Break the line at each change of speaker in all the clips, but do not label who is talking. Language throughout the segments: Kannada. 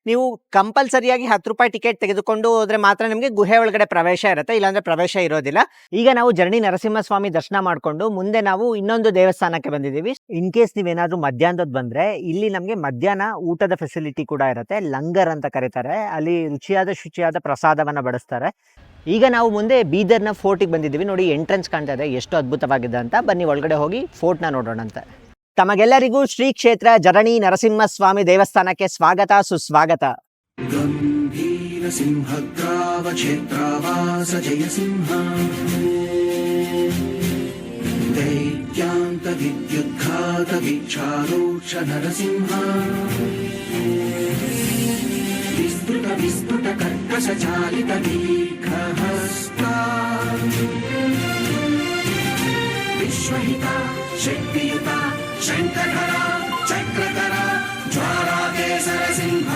ನೀವು ಕಂಪಲ್ಸರಿಯಾಗಿ 10 ರೂಪಾಯಿ ಟಿಕೆಟ್ ತೆಗೆದುಕೊಂಡು ಹೋದ್ರೆ ಮಾತ್ರ ನಿಮಗೆ ಗುಹೆ ಒಳಗಡೆ ಪ್ರವೇಶ ಇರುತ್ತೆ, ಇಲ್ಲಾಂದ್ರೆ ಪ್ರವೇಶ ಇರೋದಿಲ್ಲ. ಈಗ ನಾವು ಜರಣಿ ನರಸಿಂಹಸ್ವಾಮಿ ದರ್ಶನ ಮಾಡ್ಕೊಂಡು ಮುಂದೆ ನಾವು ಇನ್ನೊಂದು ದೇವಸ್ಥಾನಕ್ಕೆ ಬಂದಿದ್ದೀವಿ. ಇನ್ ಕೇಸ್ ನೀವೇನಾದ್ರೂ ಮಧ್ಯಾಹ್ನದ ಬಂದ್ರೆ ಇಲ್ಲಿ ನಮಗೆ ಮಧ್ಯಾಹ್ನ ಊಟದ ಫೆಸಿಲಿಟಿ ಕೂಡ ಇರುತ್ತೆ. ಲಂಗರ್ ಅಂತ ಕರೀತಾರೆ, ಅಲ್ಲಿ ರುಚಿಯಾದ ಶುಚಿಯಾದ ಪ್ರಸಾದವನ್ನ ಬಡಿಸ್ತಾರೆ. ಈಗ ನಾವು ಮುಂದೆ ಬೀದರ್ನ ಫೋರ್ಟಿಗೆ ಬಂದಿದ್ದೀವಿ. ನೋಡಿ, ಎಂಟ್ರೆನ್ಸ್ ಕಾಣ್ತಾ ಇದೆ, ಎಷ್ಟು ಅದ್ಭುತವಾಗಿದೆ ಅಂತ. ಬನ್ನಿ ಒಳಗಡೆ ಹೋಗಿ ಫೋರ್ಟ್ನ ನೋಡೋಣಂತೆ. ತಮಗೆಲ್ಲರಿಗೂ ಶ್ರೀ ಕ್ಷೇತ್ರ ಜರಣಿ ನರಸಿಂಹಸ್ವಾಮಿ ದೇವಸ್ಥಾನಕ್ಕೆ ಸ್ವಾಗತ ಸುಸ್ವಾಗತ.
ಗಂಭೀರ ಸಿಂಹಗ್ರಾವ ಕ್ಷೇತ್ರವಾಸ ಜಯ ಸಿಂಹ ದೈತ್ಯಾಂತ ವಿದ್ಯುದ್ಘಾತ ವಿಚಾರೋಕ್ಷ ನರಸಿಂಹ ವಿಸ್ಫುಟ ವಿಸ್ಫುಟ ಕರ್ಕಶ ಚಾಲಿತ ದೀರ್ಘಹಸ್ತ ವಿಶ್ವಹಿತ ಶಕ್ತಿಯುತ ಶಂಕರ ಚಕ್ರಕರ ಜ್ವಾಲಾಕೇಸರ ಸಿಂಹ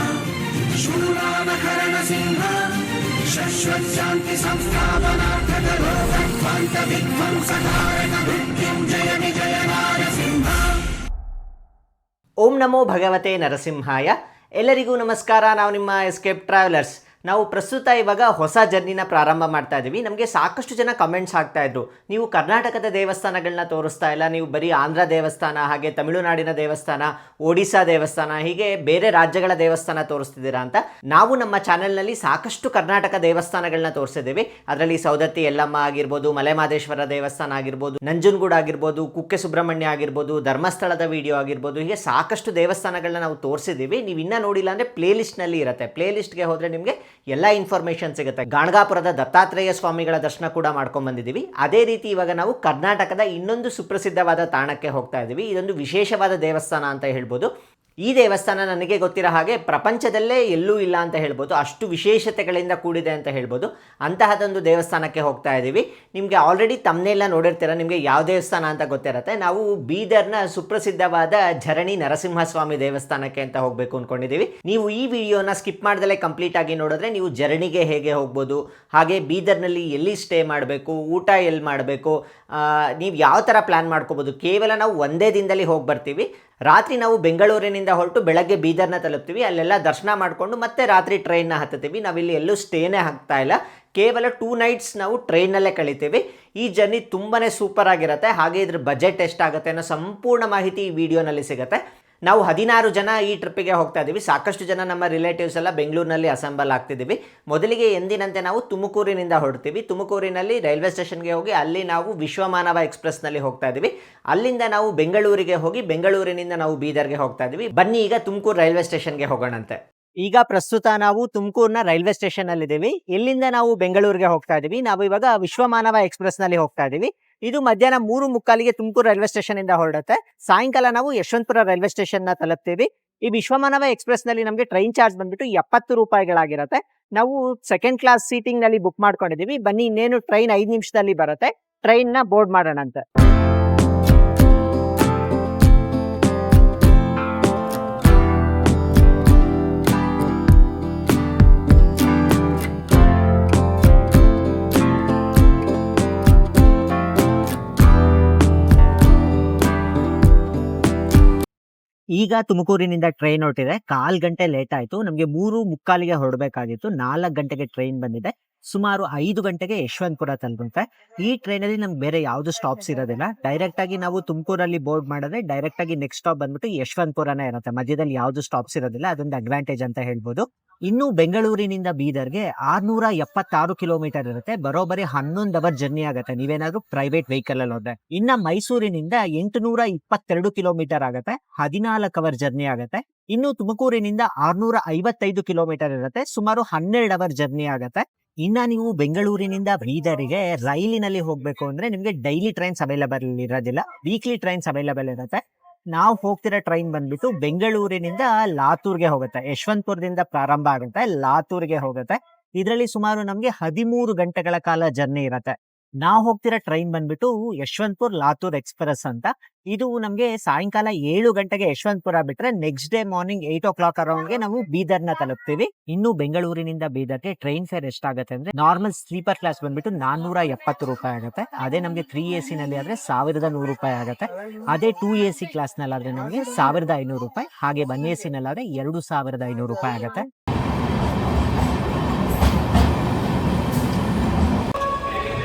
ಶೂಲಾನಕರಣ ಸಿಂಹ ಶಶ್ವತ್ ಶಾಂತಿ ಸಂಸ್ಥಾಪನಾರ್ಥಕ ಲೋಕಧ್ವಂತ ವಿಧ್ವಂಸಕಾರಕ ಮೃತ್ಯುಂಜಯ ವಿಜಯ ನಾರಸಿಂಹ.
ಓಂ ನಮೋ ಭಗವತೆ ನರಸಿಂಹಾಯ. ಎಲ್ಲರಿಗೂ ನಮಸ್ಕಾರ. ನಾವು ನಿಮ್ಮ ಎಸ್ಕೇಪ್ ಟ್ರಾವೆಲರ್ಸ್. ನಾವು ಪ್ರಸ್ತುತ ಇವಾಗ ಹೊಸ ಜರ್ನಿನ ಪ್ರಾರಂಭ ಮಾಡ್ತಾ ಇದ್ದೀವಿ. ನಮಗೆ ಸಾಕಷ್ಟು ಜನ ಕಮೆಂಟ್ಸ್ ಆಗ್ತಾ ಇದ್ರು, ನೀವು ಕರ್ನಾಟಕದ ದೇವಸ್ಥಾನಗಳನ್ನ ತೋರಿಸ್ತಾ ಇಲ್ಲ, ನೀವು ಬರೀ ಆಂಧ್ರ ದೇವಸ್ಥಾನ, ಹಾಗೆ ತಮಿಳುನಾಡಿನ ದೇವಸ್ಥಾನ, ಒಡಿಶಾ ದೇವಸ್ಥಾನ, ಹೀಗೆ ಬೇರೆ ರಾಜ್ಯಗಳ ದೇವಸ್ಥಾನ ತೋರಿಸ್ತಿದ್ದೀರಾ ಅಂತ. ನಾವು ನಮ್ಮ ಚಾನೆಲ್ನಲ್ಲಿ ಸಾಕಷ್ಟು ಕರ್ನಾಟಕ ದೇವಸ್ಥಾನಗಳನ್ನ ತೋರಿಸಿದ್ದೀವಿ. ಅದರಲ್ಲಿ ಸೌದತ್ತಿ ಯಲ್ಲಮ್ಮ ಆಗಿರ್ಬೋದು, ಮಲೆಮಹದೇಶ್ವರ ದೇವಸ್ಥಾನ ಆಗಿರ್ಬೋದು, ನಂಜನಗೂಡು ಆಗಿರ್ಬೋದು, ಕುಕ್ಕೆ ಸುಬ್ರಹ್ಮಣ್ಯ ಆಗಿರ್ಬೋದು, ಧರ್ಮಸ್ಥಳದ ವಿಡಿಯೋ ಆಗಿರ್ಬೋದು, ಹೀಗೆ ಸಾಕಷ್ಟು ದೇವಸ್ಥಾನಗಳನ್ನ ನಾವು ತೋರಿಸಿದ್ದೀವಿ. ನೀವು ಇನ್ನೂ ನೋಡಿಲ್ಲ ಅಂದರೆ ಪ್ಲೇ ಲಿಸ್ಟ್ನಲ್ಲಿ ಇರುತ್ತೆ. ಪ್ಲೇ ಲಿಸ್ಟ್ಗೆ ಹೋದರೆ ನಿಮಗೆ ಎಲ್ಲ ಇನ್ಫಾರ್ಮೇಷನ್ ಸಿಗುತ್ತೆ. ಗಾಣಗಾಪುರದ ದತ್ತಾತ್ರೇಯ ಸ್ವಾಮಿಗಳ ದರ್ಶನ ಕೂಡ ಮಾಡ್ಕೊಂಡು ಬಂದಿದ್ದೀವಿ. ಅದೇ ರೀತಿ ಇವಾಗ ನಾವು ಕರ್ನಾಟಕದ ಇನ್ನೊಂದು ಸುಪ್ರಸಿದ್ಧವಾದ ತಾಣಕ್ಕೆ ಹೋಗ್ತಾ ಇದ್ದೀವಿ. ಇದೊಂದು ವಿಶೇಷವಾದ ದೇವಸ್ಥಾನ ಅಂತ ಹೇಳ್ಬೋದು. ಈ ದೇವಸ್ಥಾನ ನನಗೆ ಗೊತ್ತಿರೋ ಹಾಗೆ ಪ್ರಪಂಚದಲ್ಲೇ ಎಲ್ಲೂ ಇಲ್ಲ ಅಂತ ಹೇಳ್ಬೋದು, ಅಷ್ಟು ವಿಶೇಷತೆಗಳಿಂದ ಕೂಡಿದೆ ಅಂತ ಹೇಳ್ಬೋದು. ಅಂತಹದೊಂದು ದೇವಸ್ಥಾನಕ್ಕೆ ಹೋಗ್ತಾ ಇದ್ದೀವಿ. ನಿಮಗೆ ಆಲ್ರೆಡಿ ತಮ್ಮನೆಲ್ಲ ನೋಡಿರ್ತೀರ, ನಿಮಗೆ ಯಾವ ದೇವಸ್ಥಾನ ಅಂತ ಗೊತ್ತಿರುತ್ತೆ. ನಾವು ಬೀದರ್ನ ಸುಪ್ರಸಿದ್ಧವಾದ ಝರಣಿ ನರಸಿಂಹಸ್ವಾಮಿ ದೇವಸ್ಥಾನಕ್ಕೆ ಅಂತ ಹೋಗಬೇಕು ಅಂದ್ಕೊಂಡಿದ್ದೀವಿ. ನೀವು ಈ ವಿಡಿಯೋನ ಸ್ಕಿಪ್ ಮಾಡ್ದಲೇ ಕಂಪ್ಲೀಟ್ ಆಗಿ ನೋಡಿದ್ರೆ ನೀವು ಜರ್ನಿಗೆ ಹೇಗೆ ಹೋಗ್ಬೋದು, ಹಾಗೆ ಬೀದರ್ನಲ್ಲಿ ಎಲ್ಲಿ ಸ್ಟೇ ಮಾಡಬೇಕು, ಊಟ ಎಲ್ಲಿ ಮಾಡಬೇಕು, ನೀವು ಯಾವ ಥರ ಪ್ಲ್ಯಾನ್ ಮಾಡ್ಕೋಬೋದು. ಕೇವಲ ನಾವು ಒಂದೇ ದಿನದಲ್ಲಿ ಹೋಗಿ ಬರ್ತೀವಿ. ರಾತ್ರಿ ನಾವು ಬೆಂಗಳೂರಿನಿಂದ ಹೊರಟು ಬೆಳಗ್ಗೆ ಬೀದರ್ನ ತಲುಪ್ತೀವಿ. ಅಲ್ಲೆಲ್ಲ ದರ್ಶನ ಮಾಡಿಕೊಂಡು ಮತ್ತೆ ರಾತ್ರಿ ಟ್ರೈನ್ನ ಹತ್ತುತ್ತೀವಿ. ನಾವಿಲ್ಲಿ ಎಲ್ಲೂ ಸ್ಟೇನೇ ಹಾಕ್ತಾ ಇಲ್ಲ, ಕೇವಲ 2 ನೈಟ್ಸ್ ನಾವು ಟ್ರೈನಲ್ಲೇ ಕಳಿತೀವಿ. ಈ ಜರ್ನಿ ತುಂಬಾ ಸೂಪರ್ ಆಗಿರುತ್ತೆ. ಹಾಗೆ ಇದ್ರ ಬಜೆಟ್ ಎಷ್ಟಾಗುತ್ತೆ ಅನ್ನೋ ಸಂಪೂರ್ಣ ಮಾಹಿತಿ ಈ ವಿಡಿಯೋನಲ್ಲಿ ಸಿಗುತ್ತೆ. ನಾವು 16 ಜನ ಈ ಟ್ರಿಪ್ಪಿಗೆ ಹೋಗ್ತಾ ಇದ್ದೀವಿ. ಸಾಕಷ್ಟು ಜನ ನಮ್ಮ ರಿಲೇಟಿವ್ಸ್ ಎಲ್ಲ ಬೆಂಗಳೂರಿನಲ್ಲಿ ಅಸೆಂಬಲ್ ಆಗ್ತಿದ್ದೀವಿ. ಮೊದಲಿಗೆ ಎಂದಿನಂತೆ ನಾವು ತುಮಕೂರಿನಿಂದ ಹೊರಡ್ತೀವಿ. ತುಮಕೂರಿನಲ್ಲಿ ರೈಲ್ವೆ ಸ್ಟೇಷನ್ಗೆ ಹೋಗಿ ಅಲ್ಲಿ ನಾವು ವಿಶ್ವಮಾನವ ಎಕ್ಸ್ಪ್ರೆಸ್ನಲ್ಲಿ ಹೋಗ್ತಾ ಇದ್ದೀವಿ. ಅಲ್ಲಿಂದ ನಾವು ಬೆಂಗಳೂರಿಗೆ ಹೋಗಿ ಬೆಂಗಳೂರಿನಿಂದ ನಾವು ಬೀದರ್ಗೆ ಹೋಗ್ತಾ ಇದ್ದೀವಿ. ಬನ್ನಿ ಈಗ ತುಮಕೂರು ರೈಲ್ವೆ ಸ್ಟೇಷನ್ಗೆ ಹೋಗೋಣಂತೆ. ಈಗ ಪ್ರಸ್ತುತ ನಾವು ತುಮಕೂರಿನ ರೈಲ್ವೆ ಸ್ಟೇಷನ್ ಅಲ್ಲಿ ಇದ್ದೀವಿ. ಇಲ್ಲಿಂದ ನಾವು ಬೆಂಗಳೂರಿಗೆ ಹೋಗ್ತಾ ಇದ್ದೀವಿ. ನಾವು ಇವಾಗ ವಿಶ್ವಮಾನವ ಎಕ್ಸ್ಪ್ರೆಸ್ ನಲ್ಲಿ ಹೋಗ್ತಾ ಇದ್ದೀವಿ. ಇದು ಮಧ್ಯಾಹ್ನ 3:45ಗೆ ತುಮಕೂರು ರೈಲ್ವೆ ಸ್ಟೇಷನ್ ಇಂದ ಹೊರಡುತ್ತೆ. ಸಾಯಂಕಾಲ ನಾವು ಯಶವಂತಪುರ ರೈಲ್ವೆ ಸ್ಟೇಷನ್ ನ ತಲುಪ್ತೀವಿ. ಈ ವಿಶ್ವಮಾನವ ಎಕ್ಸ್ಪ್ರೆಸ್ ನಲ್ಲಿ ನಮಗೆ ಟ್ರೈನ್ ಚಾರ್ಜ್ ಬಂದ್ಬಿಟ್ಟು 70 ರೂಪಾಯಿಗಳಾಗಿರುತ್ತೆ. ನಾವು ಸೆಕೆಂಡ್ ಕ್ಲಾಸ್ ಸೀಟಿಂಗ್ ನಲ್ಲಿ ಬುಕ್ ಮಾಡ್ಕೊಂಡಿದ್ದೀವಿ. ಬನ್ನಿ, ಇನ್ನೇನು ಟ್ರೈನ್ 5 ನಿಮಿಷದಲ್ಲಿ ಬರುತ್ತೆ. ಟ್ರೈನ್ ನ ಬೋರ್ಡ್ ಮಾಡೋಣ ಅಂತ. ಈಗ ತುಮಕೂರಿನಿಂದ ಟ್ರೈನ್ ಹೊರಟಿದೆ. 1/4 ಗಂಟೆ ಲೇಟ್ ಆಯಿತು. ನಮಗೆ 3:45ಗೆ ಹೊರಡಬೇಕಾಗಿತ್ತು. 4 ಗಂಟೆಗೆ ಟ್ರೈನ್ ಬಂದಿದೆ. ಸುಮಾರು 5 ಗಂಟೆಗೆ ಯಶವಂತಪುರ ತಲುಪುತ್ತೆ. ಈ ಟ್ರೈನಲ್ಲಿ ನಮ್ಗೆ ಬೇರೆ ಯಾವುದು ಸ್ಟಾಪ್ಸ್ ಇರೋದಿಲ್ಲ. ಡೈರೆಕ್ಟ್ ಆಗಿ ನಾವು ತುಮಕೂರಲ್ಲಿ ಬೋರ್ಡ್ ಮಾಡಿದ್ರೆ ಡೈರೆಕ್ಟ್ ಆಗಿ ನೆಕ್ಸ್ಟ್ ಸ್ಟಾಪ್ ಬಂದ್ಬಿಟ್ಟು ಯಶವಂತಪುರನೇ ಇರುತ್ತೆ. ಮಧ್ಯದಲ್ಲಿ ಯಾವುದು ಸ್ಟಾಪ್ಸ್ ಇರೋದಿಲ್ಲ. ಅದೊಂದು ಅಡ್ವಾಂಟೇಜ್ ಅಂತ ಹೇಳ್ಬೋದು. ಇನ್ನು ಬೆಂಗಳೂರಿನಿಂದ ಬೀದರ್ಗೆ 676 ಕಿಲೋಮೀಟರ್ ಇರುತ್ತೆ. ಬರೋಬ್ಬರಿ 11 ಅವರ್ ಜರ್ನಿ ಆಗುತ್ತೆ ನೀವೇನಾದ್ರೂ ಪ್ರೈವೇಟ್ ವೆಹಿಕಲ್ ಅಲ್ಲಿ ಹೋದ್ರೆ. ಇನ್ನ ಮೈಸೂರಿನಿಂದ 822 ಕಿಲೋಮೀಟರ್ ಆಗುತ್ತೆ. 14 ಅವರ್ ಜರ್ನಿ ಆಗುತ್ತೆ. ಇನ್ನು ತುಮಕೂರಿನಿಂದ 655 ಕಿಲೋಮೀಟರ್ ಇರುತ್ತೆ. ಸುಮಾರು 12 ಅವರ್ ಜರ್ನಿ ಆಗುತ್ತೆ. ಇನ್ನ ನೀವು ಬೆಂಗಳೂರಿನಿಂದ ಬೀದರಿಗೆ ರೈಲಿನಲ್ಲಿ ಹೋಗ್ಬೇಕು ಅಂದ್ರೆ ನಿಮ್ಗೆ ಡೈಲಿ ಟ್ರೈನ್ಸ್ ಅವೈಲೇಬಲ್ ಇರೋದಿಲ್ಲ, ವೀಕ್ಲಿ ಟ್ರೈನ್ಸ್ ಅವೈಲೇಬಲ್ ಇರುತ್ತೆ. ನಾವು ಹೋಗ್ತಿರೋ ಟ್ರೈನ್ ಬಂದ್ಬಿಟ್ಟು ಬೆಂಗಳೂರಿನಿಂದ ಲಾತೂರ್ಗೆ ಹೋಗುತ್ತೆ. ಯಶವಂತಪುರದಿಂದ ಪ್ರಾರಂಭ ಆಗುತ್ತೆ, ಲಾತೂರ್ಗೆ ಹೋಗುತ್ತೆ. ಇದರಲ್ಲಿ ಸುಮಾರು ನಮ್ಗೆ 13 ಗಂಟೆಗಳ ಕಾಲ ಜರ್ನಿ ಇರುತ್ತೆ. ನಾವು ಹೋಗ್ತಿರೋ ಟ್ರೈನ್ ಬಂದ್ಬಿಟ್ಟು ಯಶವಂತಪುರ್ ಲಾತೂರ್ ಎಕ್ಸ್‌ಪ್ರೆಸ್ ಅಂತ. ಇದು ನಮ್ಗೆ ಸಾಯಂಕಾಲ 7 ಗಂಟೆಗೆ ಯಶವಂತಪುರ ಬಿಟ್ರೆ ನೆಕ್ಸ್ಟ್ ಡೇ ಮಾರ್ನಿಂಗ್ 8 ಅರೌಂಡ್‌ಗೆ ನಾವು ಬೀದರ್‌ನ ತಲುಪ್ತೀವಿ. ಇನ್ನು ಬೆಂಗಳೂರಿನಿಂದ ಬೀದರ್‌ಗೆ ಟ್ರೈನ್ ಫೇರ್ ಎಷ್ಟಾಗುತ್ತೆ ಅಂದ್ರೆ ನಾರ್ಮಲ್ ಸ್ಲೀಪರ್ ಕ್ಲಾಸ್ ಬಂದ್ಬಿಟ್ಟು ₹470 ಆಗುತ್ತೆ. ಅದೇ ನಮಗೆ 3 ಎಸಿನಲ್ಲಿ ಆದ್ರೆ ₹1100 ಆಗುತ್ತೆ. ಅದೇ 2 ಎಸಿ ಕ್ಲಾಸ್‌ನಲ್ಲಾದ್ರೆ ನಮಗೆ ₹1500, ಹಾಗೆ 1 ಎಸಿನಲ್ಲಾದ್ರೆ ₹2500 ಆಗುತ್ತೆ.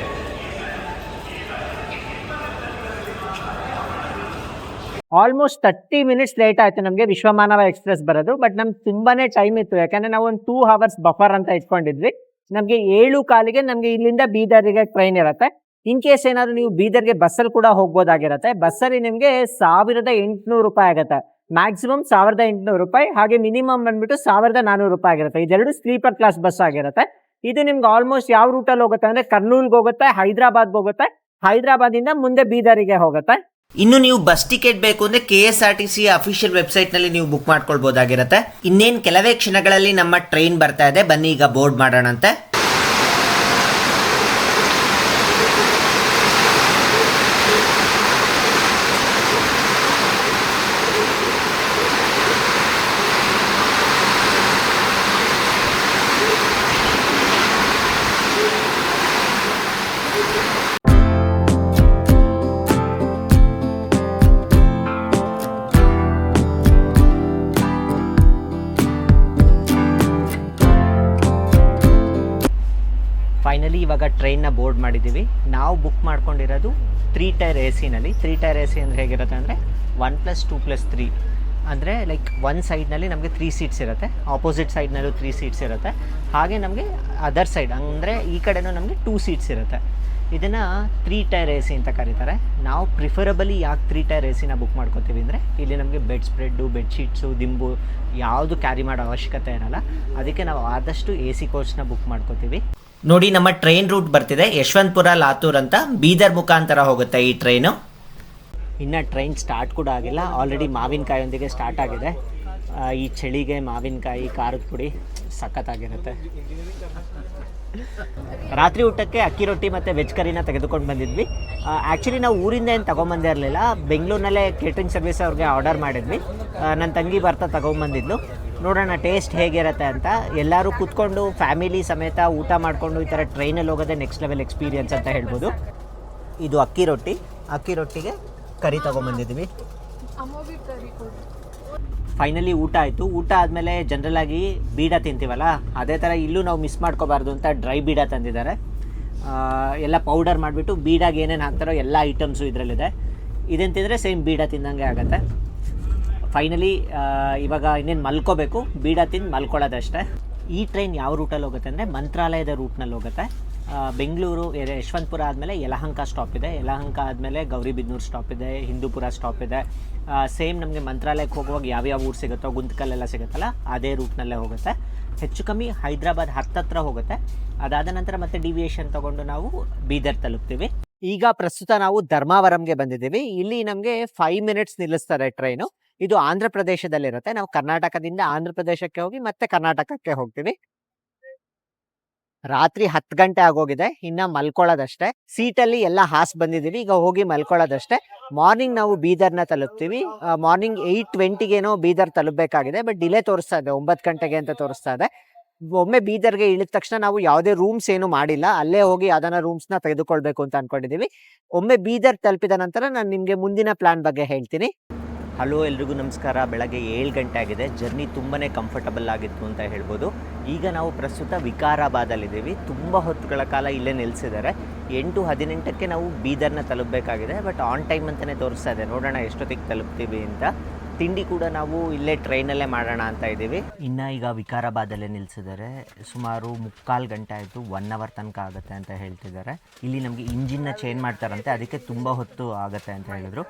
ಆಲ್ಮೋಸ್ಟ್ 30 ಮಿನಿಟ್ಸ್ ಲೇಟ್ ಆಯ್ತು ನಮಗೆ ವಿಶ್ವಮಾನವ ಎಕ್ಸ್‌ಪ್ರೆಸ್ ಬರೋದು. ಬಟ್ ನಮ್ಗೆ ತುಂಬಾನೇ ಟೈಮ್ ಇತ್ತು, ಯಾಕಂದ್ರೆ ನಾವು ಒಂದು 2 ಅವರ್ಸ್ ಬಫರ್ ಅಂತ ಇಟ್ಕೊಂಡಿದ್ವಿ. ನಮಗೆ 7:15ಗೆ ನಮಗೆ ಇಲ್ಲಿಂದ ಬೀದರ್‌ಗೆ ಟ್ರೈನ್ ಇರುತ್ತೆ. ಇನ್ ಕೇಸ್ ಏನಾದ್ರು ನೀವು ಬೀದರ್‌ಗೆ ಬಸ್ಸಲ್ಲಿ ಕೂಡ ಹೋಗ್ಬೋದಾಗಿರುತ್ತೆ. ಬಸ್ಸಲ್ಲಿ ನಿಮಗೆ ₹1800 ಆಗುತ್ತೆ. ಮ್ಯಾಕ್ಸಿಮಮ್ ₹1800, ಹಾಗೆ ಮಿನಿಮಮ್ ಬಂದ್ಬಿಟ್ಟು ₹1400 ಆಗಿರುತ್ತೆ. ಇದೆರಡು ಸ್ಲೀಪರ್ ಕ್ಲಾಸ್ ಬಸ್ ಆಗಿರುತ್ತೆ. ಇದು ನಿಮ್ಗೆ ಆಲ್ಮೋಸ್ಟ್ ಯಾವ ರೂಟಲ್ಲಿ ಹೋಗುತ್ತೆ ಅಂದ್ರೆ ಕರ್ನೂಲ್ಗೆ ಹೋಗುತ್ತೆ, ಹೈದರಾಬಾದ್ಗೆ ಹೋಗುತ್ತೆ, ಹೈದರಾಬಾದಿಂದ ಮುಂದೆ ಬೀದರಿಗೆ ಹೋಗುತ್ತೆ.
ಇನ್ನು ನೀವು ಬಸ್ ಟಿಕೆಟ್ ಬೇಕು ಅಂದ್ರೆ KSRTC ಅಫಿಷಿಯಲ್ ವೆಬ್ಸೈಟ್ ನಲ್ಲಿ ನೀವು ಬುಕ್ ಮಾಡ್ಕೊಳ್ಬಹುದಾಗಿರುತ್ತೆ. ಇನ್ನೇನು ಕೆಲವೇ ಕ್ಷಣಗಳಲ್ಲಿ ನಮ್ಮ ಟ್ರೈನ್ ಬರ್ತಾ ಇದೆ, ಬನ್ನಿ ಈಗ ಬೋರ್ಡ್ ಮಾಡೋಣಂತೆ.
ಫೈನಲಿ ಇವಾಗ ಟ್ರೈನ್ನ ಬೋರ್ಡ್ ಮಾಡಿದ್ದೀವಿ. ನಾವು ಬುಕ್ ಮಾಡ್ಕೊಂಡಿರೋದು 3 ಟೈರ್ ಎ ಸಿನಲ್ಲಿ. 3 ಟೈರ್ ಎ ಸಿ ಅಂದರೆ ಹೇಗಿರುತ್ತೆ ಅಂದರೆ 1+2+3 ಅಂದರೆ ಲೈಕ್ ಒಂದು ಸೈಡ್ನಲ್ಲಿ ನಮಗೆ 3 ಸೀಟ್ಸ್ ಇರುತ್ತೆ, ಆಪೋಸಿಟ್ ಸೈಡ್ನಲ್ಲೂ 3 ಸೀಟ್ಸ್ ಇರುತ್ತೆ, ಹಾಗೆ ನಮಗೆ ಅದರ್ ಸೈಡ್ ಅಂದರೆ ಈ ಕಡೆನೂ ನಮಗೆ 2 ಸೀಟ್ಸ್ ಇರುತ್ತೆ. ಇದನ್ನು 3 ಟೈರ್ ಎ ಸಿ ಅಂತ ಕರೀತಾರೆ. ನಾವು ಪ್ರಿಫರಬಲಿ ಯಾಕೆ 3 ಟೈರ್ ಎ ಸಿನ ಬುಕ್ ಮಾಡ್ಕೋತೀವಿ ಅಂದರೆ ಇಲ್ಲಿ ನಮಗೆ ಬೆಡ್ ಸ್ಪ್ರೆಡ್ಡು, ಬೆಡ್ಶೀಟ್ಸು, ದಿಂಬು ಯಾವುದು ಕ್ಯಾರಿ ಮಾಡೋ ಅವಶ್ಯಕತೆ ಇರಲ್ಲ. ಅದಕ್ಕೆ ನಾವು ಆದಷ್ಟು ಎ ಸಿ ಕೋಚ್ನ ಬುಕ್ ಮಾಡ್ಕೋತೀವಿ.
ನೋಡಿ, ನಮ್ಮ ಟ್ರೈನ್ ರೂಟ್ ಬರ್ತಿದೆ ಯಶವಂತಪುರ ಲಾತೂರ್ ಅಂತ. ಬೀದರ್ ಮುಖಾಂತರ ಹೋಗುತ್ತೆ ಈ ಟ್ರೈನು.
ಇನ್ನು ಟ್ರೈನ್ ಸ್ಟಾರ್ಟ್ ಕೂಡ ಆಗಿಲ್ಲ, ಆಲ್ರೆಡಿ ಮಾವಿನಕಾಯಿಯೊಂದಿಗೆ ಸ್ಟಾರ್ಟ್ ಆಗಿದೆ. ಈ ಚಳಿಗೆ ಮಾವಿನಕಾಯಿ, ಖಾರದ ಪುಡಿ ಸಖತ್ತಾಗಿರುತ್ತೆ. ರಾತ್ರಿ ಊಟಕ್ಕೆ ಅಕ್ಕಿ ರೊಟ್ಟಿ ಮತ್ತು ವೆಜ್ ಕರಿನ ತೆಗೆದುಕೊಂಡು ಬಂದಿದ್ವಿ. ಆ್ಯಕ್ಚುಲಿ ನಾವು ಊರಿಂದ ಏನು ತೊಗೊಂಬಂದೇ ಇರಲಿಲ್ಲ, ಬೆಂಗಳೂರಿನಲ್ಲೇ ಕೇಟ್ರಿಂಗ್ ಸರ್ವಿಸ್ ಅವ್ರಿಗೆ ಆರ್ಡರ್ ಮಾಡಿದ್ವಿ. ನನ್ನ ತಂಗಿ ಬರ್ತಾ ತೊಗೊಂಬಂದಿದ್ಲು. ನೋಡೋಣ ಟೇಸ್ಟ್ ಹೇಗಿರುತ್ತೆ ಅಂತ. ಎಲ್ಲರೂ ಕೂತ್ಕೊಂಡು ಫ್ಯಾಮಿಲಿ ಸಮೇತ ಊಟ ಮಾಡಿಕೊಂಡು ಈ ಥರ ಟ್ರೈನಲ್ಲಿ ಹೋಗೋದೇ ನೆಕ್ಸ್ಟ್ ಲೆವೆಲ್ ಎಕ್ಸ್ಪೀರಿಯನ್ಸ್ ಅಂತ ಹೇಳ್ಬೋದು. ಇದು ಅಕ್ಕಿ ರೊಟ್ಟಿಗೆ ಕರಿ ತೊಗೊಂಬಂದಿದ್ವಿ. ಫೈನಲಿ ಊಟ ಆಯಿತು. ಊಟ ಆದಮೇಲೆ ಜನರಲಾಗಿ ಬೀಡ ತಿಂತೀವಲ್ಲ, ಅದೇ ಥರ ಇಲ್ಲೂ ನಾವು ಮಿಸ್ ಮಾಡ್ಕೋಬಾರ್ದು ಅಂತ ಡ್ರೈ ಬೀಡ ತಂದಿದ್ದಾರೆ. ಎಲ್ಲ ಪೌಡರ್ ಮಾಡಿಬಿಟ್ಟು ಬೀಡಾಗಿ ಏನೇನು ಹಾಕ್ತಾರೋ ಎಲ್ಲ ಐಟಮ್ಸು ಇದರಲ್ಲಿದೆ. ಇದನ್ನು ತಿಂದರೆ ಸೇಮ್ ಬೀಡ ತಿಂದಂಗೆ ಆಗುತ್ತೆ. ಫೈನಲಿ ಇವಾಗ ಇನ್ನೇನು ಮಲ್ಕೋಬೇಕು, ಬೀಡ ತಿಂದು ಮಲ್ಕೊಳ್ಳೋದಷ್ಟೇ. ಈ ಟ್ರೈನ್ ಯಾವ ರೂಟಲ್ಲಿ ಹೋಗುತ್ತೆ ಅಂದರೆ ಮಂತ್ರಾಲಯದ ರೂಟ್ನಲ್ಲಿ ಹೋಗುತ್ತೆ. ಬೆಂಗಳೂರು ಯಶವಂತಪುರ ಆದಮೇಲೆ ಯಲಹಂಕ ಸ್ಟಾಪ್ ಇದೆ, ಯಲಹಂಕ ಆದಮೇಲೆ ಗೌರಿಬಿದನೂರು ಸ್ಟಾಪ್ ಇದೆ, ಹಿಂದೂಪುರ ಸ್ಟಾಪ್ ಇದೆ. ಸೇಮ್ ನಮಗೆ ಮಂತ್ರಾಲಯಕ್ಕೆ ಹೋಗುವಾಗ ಯಾವ್ಯಾವ ಊರು ಸಿಗುತ್ತೋ, ಗುಂತಕಲ್ಲೆಲ್ಲ ಸಿಗುತ್ತಲ್ಲ, ಅದೇ ರೂಟ್ನಲ್ಲೇ ಹೋಗುತ್ತೆ. ಹೆಚ್ಚು ಕಮ್ಮಿ ಹೈದರಾಬಾದ್ ಹತ್ತತ್ರ ಹೋಗುತ್ತೆ. ಅದಾದ ನಂತರ ಮತ್ತೆ ಡಿವಿಯೇಷನ್ ತೊಗೊಂಡು ನಾವು ಬೀದರ್ ತಲುಪ್ತೀವಿ. ಈಗ ಪ್ರಸ್ತುತ ನಾವು ಧರ್ಮಾವರಂಗೆ ಬಂದಿದ್ದೀವಿ. ಇಲ್ಲಿ ನಮಗೆ 5 ಮಿನಿಟ್ಸ್ ನಿಲ್ಲಿಸ್ತಾರೆ ಟ್ರೈನು. ಇದು ಆಂಧ್ರ ಪ್ರದೇಶದಲ್ಲಿರುತ್ತೆ. ನಾವು ಕರ್ನಾಟಕದಿಂದ ಆಂಧ್ರ ಪ್ರದೇಶಕ್ಕೆ ಹೋಗಿ ಮತ್ತೆ ಕರ್ನಾಟಕಕ್ಕೆ ಹೋಗ್ತೀವಿ. ರಾತ್ರಿ 10 ಗಂಟೆ ಆಗೋಗಿದೆ, ಇನ್ನು ಮಲ್ಕೊಳ್ಳೋದಷ್ಟೇ. ಸೀಟಲ್ಲಿ ಎಲ್ಲ ಹಾಸ್ ಬಂದಿದ್ದೀವಿ, ಈಗ ಹೋಗಿ ಮಲ್ಕೊಳ್ಳೋದಷ್ಟೇ. ಮಾರ್ನಿಂಗ್ ನಾವು ಬೀದರ್ನ ತಲುಪ್ತೀವಿ. ಮಾರ್ನಿಂಗ್ 8:20ಗೇನೋ ಬೀದರ್ ತಲುಪಬೇಕಾಗಿದೆ, ಬಟ್ ಡಿಲೇ ತೋರಿಸ್ತಾ ಇದೆ, 9 ಗಂಟೆಗೆ ಅಂತ ತೋರಿಸ್ತಾ ಇದೆ. ಒಮ್ಮೆ ಬೀದರ್ಗೆ ಇಳಿದ ತಕ್ಷಣ ನಾವು ಯಾವುದೇ ರೂಮ್ಸ್ ಏನು ಮಾಡಿಲ್ಲ, ಅಲ್ಲೇ ಹೋಗಿ ಯಾವ್ದಾನ ರೂಮ್ಸ್ನ ತೆಗೆದುಕೊಳ್ಬೇಕು ಅಂತ ಅನ್ಕೊಂಡಿದ್ದೀವಿ. ಒಮ್ಮೆ ಬೀದರ್ ತಲುಪಿದ ನಂತರ ನಾನು ನಿಮಗೆ ಮುಂದಿನ ಪ್ಲಾನ್ ಬಗ್ಗೆ ಹೇಳ್ತೀನಿ. ಹಲೋ, ಎಲ್ರಿಗೂ ನಮಸ್ಕಾರ. ಬೆಳಗ್ಗೆ 7 ಗಂಟೆ ಆಗಿದೆ. ಜರ್ನಿ ತುಂಬಾ ಕಂಫರ್ಟಬಲ್ ಆಗಿತ್ತು ಅಂತ ಹೇಳ್ಬೋದು. ಈಗ ನಾವು ಪ್ರಸ್ತುತ ವಿಕಾರಾಬಾದಲ್ಲಿದ್ದೀವಿ. ತುಂಬ ಹೊತ್ತುಗಳ ಕಾಲ ಇಲ್ಲೇ ನಿಲ್ಲಿಸಿದ್ದಾರೆ. 8:18ಕ್ಕೆ ನಾವು ಬೀದರ್ನ ತಲುಪಬೇಕಾಗಿದೆ, ಬಟ್ ಆನ್ ಟೈಮ್ ಅಂತಲೇ ತೋರಿಸ್ತಾ ಇದೆ. ನೋಡೋಣ ಎಷ್ಟೊತ್ತಿಗೆ ತಲುಪ್ತೀವಿ ಅಂತ. ತಿಂಡಿ ಕೂಡ ನಾವು ಇಲ್ಲೇ ಟ್ರೈನಲ್ಲೇ ಮಾಡೋಣ ಅಂತ ಇದ್ದೀವಿ. ಇನ್ನು ಈಗ ವಿಕಾರಾಬಾದಲ್ಲೇ ನಿಲ್ಲಿಸಿದ್ದಾರೆ. ಸುಮಾರು 3/4 ಗಂಟೆ ಆಯಿತು, 1 ಅವರ್ ತನಕ ಆಗುತ್ತೆ ಅಂತ ಹೇಳ್ತಿದ್ದಾರೆ. ಇಲ್ಲಿ ನಮಗೆ ಇಂಜಿನ್ನ ಚೇಂಜ್ ಮಾಡ್ತಾರಂತೆ, ಅದಕ್ಕೆ ತುಂಬ ಹೊತ್ತು ಆಗುತ್ತೆ ಅಂತ ಹೇಳಿದ್ರು.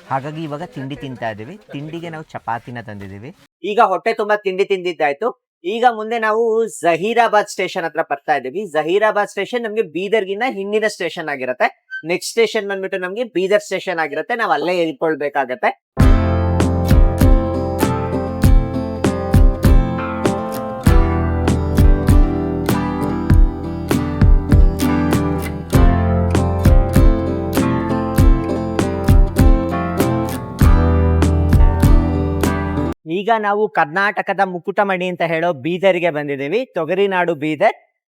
ಹಾಗಾಗಿ ಇವಾಗ ತಿಂಡಿ ತಿಂತಾ ಇದ್ದೀವಿ. ತಿಂಡಿಗೆ ನಾವು ಚಪಾತಿನ ತಂದಿದ್ದೀವಿ. ಈಗ ಹೊಟ್ಟೆ ತುಂಬ ತಿಂಡಿ ತಿಂದಿದ್ದಾಯ್ತು. ಈಗ ಮುಂದೆ ನಾವು ಜಹೀರಾಬಾದ್ ಸ್ಟೇಷನ್ ಹತ್ರ ಬರ್ತಾ ಇದ್ದೀವಿ. ಜಹೀರಾಬಾದ್ ಸ್ಟೇಷನ್ ನಮಗೆ ಬೀದರ್ಗಿನ್ನ ಹಿಂದಿನ ಸ್ಟೇಷನ್ ಆಗಿರುತ್ತೆ. ನೆಕ್ಸ್ಟ್ ಸ್ಟೇಷನ್ ಬಂದ್ಬಿಟ್ಟು ನಮಗೆ ಬೀದರ್ ಸ್ಟೇಷನ್ ಆಗಿರುತ್ತೆ. ನಾವು ಅಲ್ಲೇ ಇಳ್ಕೊಳ್ಬೇಕಾಗತ್ತೆ. ಈಗ ನಾವು ಕರ್ನಾಟಕದ ಮುಕುಟಮಣಿ ಅಂತ ಹೇಳೋ ಬೀದರ್ಗೆ ಬಂದಿದ್ದೀವಿ. ತೊಗರಿನಾಡು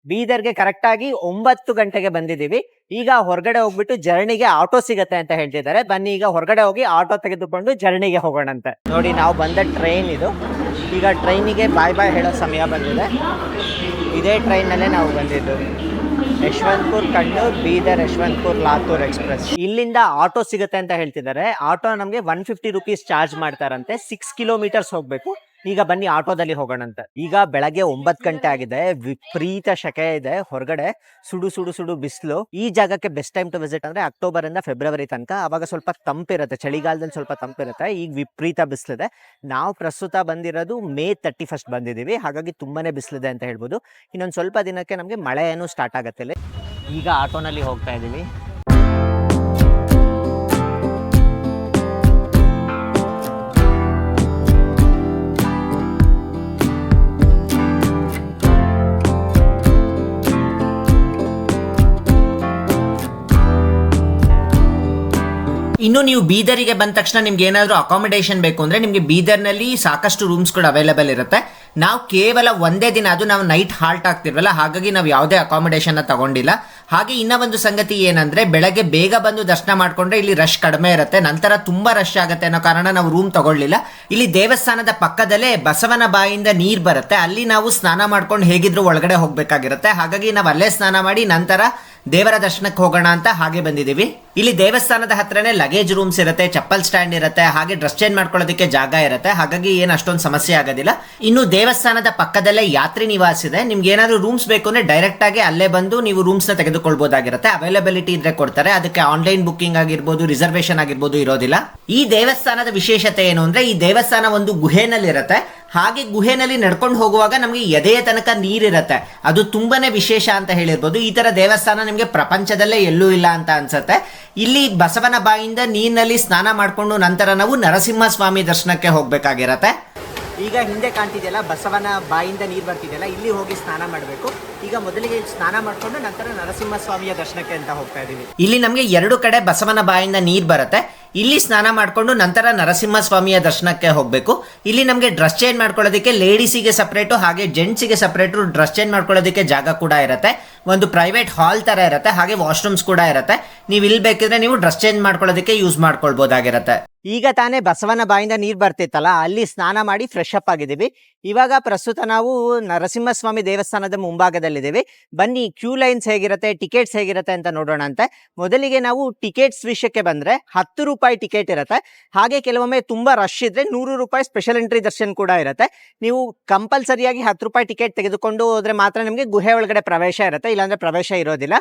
ಬೀದರ್ಗೆ ಕರೆಕ್ಟ್ ಆಗಿ 9 ಗಂಟೆಗೆ ಬಂದಿದ್ದೀವಿ. ಈಗ ಹೊರಗಡೆ ಹೋಗ್ಬಿಟ್ಟು ಜರ್ನಿಗೆ ಆಟೋ ಸಿಗತ್ತೆ ಅಂತ ಹೇಳ್ತಿದ್ದಾರೆ. ಬನ್ನಿ ಈಗ ಹೊರಗಡೆ ಹೋಗಿ ಆಟೋ ತೆಗೆದುಕೊಂಡು ಜರ್ನಿಗೆ ಹೋಗೋಣಂತೆ. ನೋಡಿ, ನಾವು ಬಂದ ಟ್ರೈನ್ ಇದು. ಈಗ ಟ್ರೈನಿಗೆ ಬಾಯ್ ಹೇಳೋ ಸಮಯ ಬಂದಿದೆ. ಇದೇ ಟ್ರೈನ್ನಲ್ಲೇ ನಾವು ಬಂದಿದ್ದು. ಯಶವಂತಪುರ್ ಕಣ್ಣೂರ್ ಬೀದರ್ ಯಶವಂತಪುರ್ ಲಾತೂರ್ ಎಕ್ಸ್ಪ್ರೆಸ್. ಇಲ್ಲಿಂದ ಆಟೋ ಸಿಗುತ್ತೆ ಅಂತ ಹೇಳ್ತಿದ್ದಾರೆ. ಆಟೋ ನಮಗೆ 150 ರುಪೀಸ್ ಚಾರ್ಜ್ ಮಾಡ್ತಾರಂತೆ. 6 ಕಿಲೋಮೀಟರ್ಸ್ ಹೋಗ್ಬೇಕು. ಈಗ ಬನ್ನಿ ಆಟೋದಲ್ಲಿ ಹೋಗೋಣಂತೆ. ಈಗ ಬೆಳಗ್ಗೆ 9 ಗಂಟೆ ಆಗಿದೆ. ವಿಪರೀತ ಶೆಕೆ ಇದೆ ಹೊರಗಡೆ. ಸುಡು ಬಿಸಿಲು. ಈ ಜಾಗಕ್ಕೆ ಬೆಸ್ಟ್ ಟೈಮ್ ಟು ವಿಸಿಟ್ ಅಂದ್ರೆ ಅಕ್ಟೋಬರ್ ಇಂದ ಫೆಬ್ರವರಿ ತನಕ. ಅವಾಗ ಸ್ವಲ್ಪ ತಂಪಿರುತ್ತೆ, ಚಳಿಗಾಲದಲ್ಲಿ ಸ್ವಲ್ಪ ತಂಪಿರುತ್ತೆ. ಈಗ ವಿಪರೀತ ಬಿಸಿಲಿದೆ. ನಾವು ಪ್ರಸ್ತುತ ಬಂದಿರೋದು ಮೇ 31 ಬಂದಿದ್ದೀವಿ. ಹಾಗಾಗಿ ತುಂಬಾನೇ ಬಿಸಿಲಿದೆ ಅಂತ ಹೇಳ್ಬೋದು. ಇನ್ನೊಂದು ಸ್ವಲ್ಪ ದಿನಕ್ಕೆ ನಮಗೆ ಮಳೆ ಏನು ಸ್ಟಾರ್ಟ್ ಆಗುತ್ತೆ. ಈಗ ಆಟೋನಲ್ಲಿ ಹೋಗ್ತಾ ಇದ್ದೀವಿ.
ಇನ್ನು ನೀವು ಬೀದರಿಗೆ ಬಂದ ತಕ್ಷಣ ನಿಮ್ಗೆ ಏನಾದರೂ ಅಕಾಮಿಡೇಷನ್ ಬೇಕು ಅಂದ್ರೆ ನಿಮಗೆ ಬೀದರ್ನಲ್ಲಿ ಸಾಕಷ್ಟು ರೂಮ್ಸ್ ಕೂಡ ಅವೈಲೇಬಲ್ ಇರುತ್ತೆ. ನಾವು ಕೇವಲ ಒಂದೇ ದಿನ, ಅದು ನಾವು ನೈಟ್ ಹಾಲ್ಟ್ ಆಗ್ತಿರ್ವಲ್ಲ, ಹಾಗಾಗಿ ನಾವು ಯಾವುದೇ ಅಕಾಮಿಡೇಷನ್ ತಗೊಂಡಿಲ್ಲ. ಹಾಗೆ ಇನ್ನ ಒಂದು ಸಂಗತಿ ಏನಂದ್ರೆ, ಬೆಳಗ್ಗೆ ಬೇಗ ಬಂದು ದರ್ಶನ ಮಾಡ್ಕೊಂಡ್ರೆ ಇಲ್ಲಿ ರಶ್ ಕಡಿಮೆ ಇರುತ್ತೆ, ನಂತರ ತುಂಬಾ ರಶ್ ಆಗುತ್ತೆ ಅನ್ನೋ ಕಾರಣ ನಾವು ರೂಮ್ ತಗೊಳ್ಳಿಲ್ಲ. ಇಲ್ಲಿ ದೇವಸ್ಥಾನದ ಪಕ್ಕದಲ್ಲೇ ಬಸವನ ಬಾಯಿಂದ ನೀರ್ ಬರುತ್ತೆ, ಅಲ್ಲಿ ನಾವು ಸ್ನಾನ ಮಾಡ್ಕೊಂಡು ಹೇಗಿದ್ರು ಒಳಗಡೆ ಹೋಗ್ಬೇಕಾಗಿರುತ್ತೆ. ಹಾಗಾಗಿ ನಾವು ಅಲ್ಲೇ ಸ್ನಾನ ಮಾಡಿ ನಂತರ ದೇವರ ದರ್ಶನಕ್ಕೆ ಹೋಗೋಣ ಅಂತ ಹಾಗೆ ಬಂದಿದ್ದೀವಿ. ಇಲ್ಲಿ ದೇವಸ್ಥಾನದ ಹತ್ರನೇ ಲಗೇಜ್ ರೂಮ್ಸ್ ಇರುತ್ತೆ, ಚಪ್ಪಲ್ ಸ್ಟ್ಯಾಂಡ್ ಇರುತ್ತೆ, ಹಾಗೆ ಡ್ರೆಸ್ ಚೇಂಜ್ ಮಾಡ್ಕೊಳ್ಳೋದಕ್ಕೆ ಜಾಗ ಇರುತ್ತೆ. ಹಾಗಾಗಿ ಏನು ಅಷ್ಟೊಂದು ಸಮಸ್ಯೆ ಆಗೋದಿಲ್ಲ. ಇನ್ನು ದೇವಸ್ಥಾನದ ಪಕ್ಕದಲ್ಲೇ ಯಾತ್ರಿ ನಿವಾಸ ಇದೆ. ನಿಮ್ಗೆ ಏನಾದ್ರು ರೂಮ್ಸ್ ಬೇಕು ಅಂದ್ರೆ ಡೈರೆಕ್ಟ್ ಆಗಿ ಅಲ್ಲೇ ಬಂದು ನೀವು ರೂಮ್ಸ್ ನ ತೆಗೆದುಕೊಳ್ಬಹುದಾಗಿರುತ್ತೆ. ಅವೈಲಬಿಲಿಟಿ ಇದ್ರೆ ಕೊಡ್ತಾರೆ. ಅದಕ್ಕೆ ಆನ್ಲೈನ್ ಬುಕ್ಕಿಂಗ್ ಆಗಿರ್ಬೋದು, ರಿಸರ್ವೇಶನ್ ಆಗಿರ್ಬೋದು ಇರೋದಿಲ್ಲ. ಈ ದೇವಸ್ಥಾನದ ವಿಶೇಷತೆ ಏನು ಅಂದ್ರೆ, ಈ ದೇವಸ್ಥಾನ ಒಂದು ಗುಹೆನಲ್ಲಿ ಇರುತ್ತೆ. ಹಾಗೆ ಗುಹೆನಲ್ಲಿ ನಡ್ಕೊಂಡು ಹೋಗುವಾಗ ನಮಗೆ ಎದೆಯ ತನಕ ನೀರಿರುತ್ತೆ. ಅದು ತುಂಬಾನೇ ವಿಶೇಷ ಅಂತ ಹೇಳಿರ್ಬೋದು. ಈ ತರ ದೇವಸ್ಥಾನ ನಿಮಗೆ ಪ್ರಪಂಚದಲ್ಲೇ ಎಲ್ಲೂ ಇಲ್ಲ ಅಂತ ಅನ್ಸುತ್ತೆ. ಇಲ್ಲಿ ಬಸವನ ಬಾಯಿಂದ ನೀರಿನಲ್ಲಿ ಸ್ನಾನ ಮಾಡಿಕೊಂಡು ನಂತರ ನಾವು ನರಸಿಂಹ ಸ್ವಾಮಿ ದರ್ಶನಕ್ಕೆ ಹೋಗ್ಬೇಕಾಗಿರತ್ತೆ.
ಈಗ ಹಿಂದೆ ಕಾಣ್ತಿದೆಯಲ್ಲ, ಬಸವನ ಬಾಯಿಂದ ನೀರು ಬರ್ತಿದೆಯಲ್ಲ, ಇಲ್ಲಿ ಹೋಗಿ ಸ್ನಾನ ಮಾಡಬೇಕು. ಈಗ ಮೊದಲಿಗೆ ಸ್ನಾನ ಮಾಡಿಕೊಂಡು ನಂತರ ನರಸಿಂಹ ಸ್ವಾಮಿಯ ದರ್ಶನಕ್ಕೆ ಅಂತ ಹೋಗ್ತಾ ಇದೀವಿ.
ಇಲ್ಲಿ ನಮಗೆ 2 ಕಡೆ ಬಸವನ ಬಾಯಿಂದ ನೀರು ಬರುತ್ತೆ. ಇಲ್ಲಿ ಸ್ನಾನ ಮಾಡಿಕೊಂಡು ನಂತರ ನರಸಿಂಹ ಸ್ವಾಮಿಯ ದರ್ಶನಕ್ಕೆ ಹೋಗಬೇಕು. ಇಲ್ಲಿ ನಮಗೆ ಡ್ರೆಸ್ ಚೇಂಜ್ ಮಾಡ್ಕೊಳ್ಳೋದಕ್ಕೆ ಲೇಡೀಸಿಗೆ ಸಪ್ರೇಟು ಹಾಗೆ ಜೆಂಟ್ಸಿಗೆ ಸಪ್ರೇಟು ಡ್ರೆಸ್ ಚೇಂಜ್ ಮಾಡ್ಕೊಳ್ಳೋದಕ್ಕೆ ಜಾಗ ಕೂಡ ಇರುತ್ತೆ. ಒಂದು ಪ್ರೈವೇಟ್ ಹಾಲ್ ತರ ಇರುತ್ತೆ, ಹಾಗೆ ವಾಶ್ರೂಮ್ಸ್ ಕೂಡ ಇರುತ್ತೆ. ನೀವು ಇಲ್ಲಿ ಬೇಕಿದ್ರೆ ನೀವು ಡ್ರೆಸ್ ಚೇಂಜ್ ಮಾಡ್ಕೊಳ್ಳೋದಕ್ಕೆ ಯೂಸ್ ಮಾಡ್ಕೊಳ್ಬಹುದಾಗಿರುತ್ತೆ.
ಈಗ ತಾನೇ ಬಸವನ ಬಾಯಿಂದ ನೀರು ಬರ್ತಿತ್ತಲ್ಲ, ಅಲ್ಲಿ ಸ್ನಾನ ಮಾಡಿ ಫ್ರೆಶ್ ಅಪ್ ಆಗಿದ್ದೀವಿ. ಇವಾಗ ಪ್ರಸ್ತುತ ನಾವು ನರಸಿಂಹಸ್ವಾಮಿ ದೇವಸ್ಥಾನದ ಮುಂಭಾಗದಲ್ಲಿದ್ದೀವಿ. ಬನ್ನಿ ಕ್ಯೂ ಲೈನ್ಸ್ ಹೇಗಿರುತ್ತೆ, ಟಿಕೆಟ್ಸ್ ಹೇಗಿರುತ್ತೆ ಅಂತ ನೋಡೋಣ ಅಂತೆ. ಮೊದಲಿಗೆ ನಾವು ಟಿಕೆಟ್ಸ್ ವಿಷಯಕ್ಕೆ ಬಂದ್ರೆ 10 ರೂಪಾಯಿ ಟಿಕೆಟ್ ಇರುತ್ತೆ. ಹಾಗೆ ಕೆಲವೊಮ್ಮೆ ತುಂಬಾ ರಶ್ ಇದ್ರೆ 100 ರೂಪಾಯಿ ಸ್ಪೆಷಲ್ ಎಂಟ್ರಿ ದರ್ಶನ ಕೂಡ ಇರುತ್ತೆ. ನೀವು ಕಂಪಲ್ಸರಿಯಾಗಿ 10 ರೂಪಾಯಿ ಟಿಕೆಟ್ ತೆಗೆದುಕೊಂಡು ಹೋದ್ರೆ ಮಾತ್ರ ನಿಮಗೆ ಗುಹೆ ಒಳಗಡೆ ಪ್ರವೇಶ ಇರುತ್ತೆ, ಇಲ್ಲಾಂದ್ರೆ ಪ್ರವೇಶ ಇರೋದಿಲ್ಲ.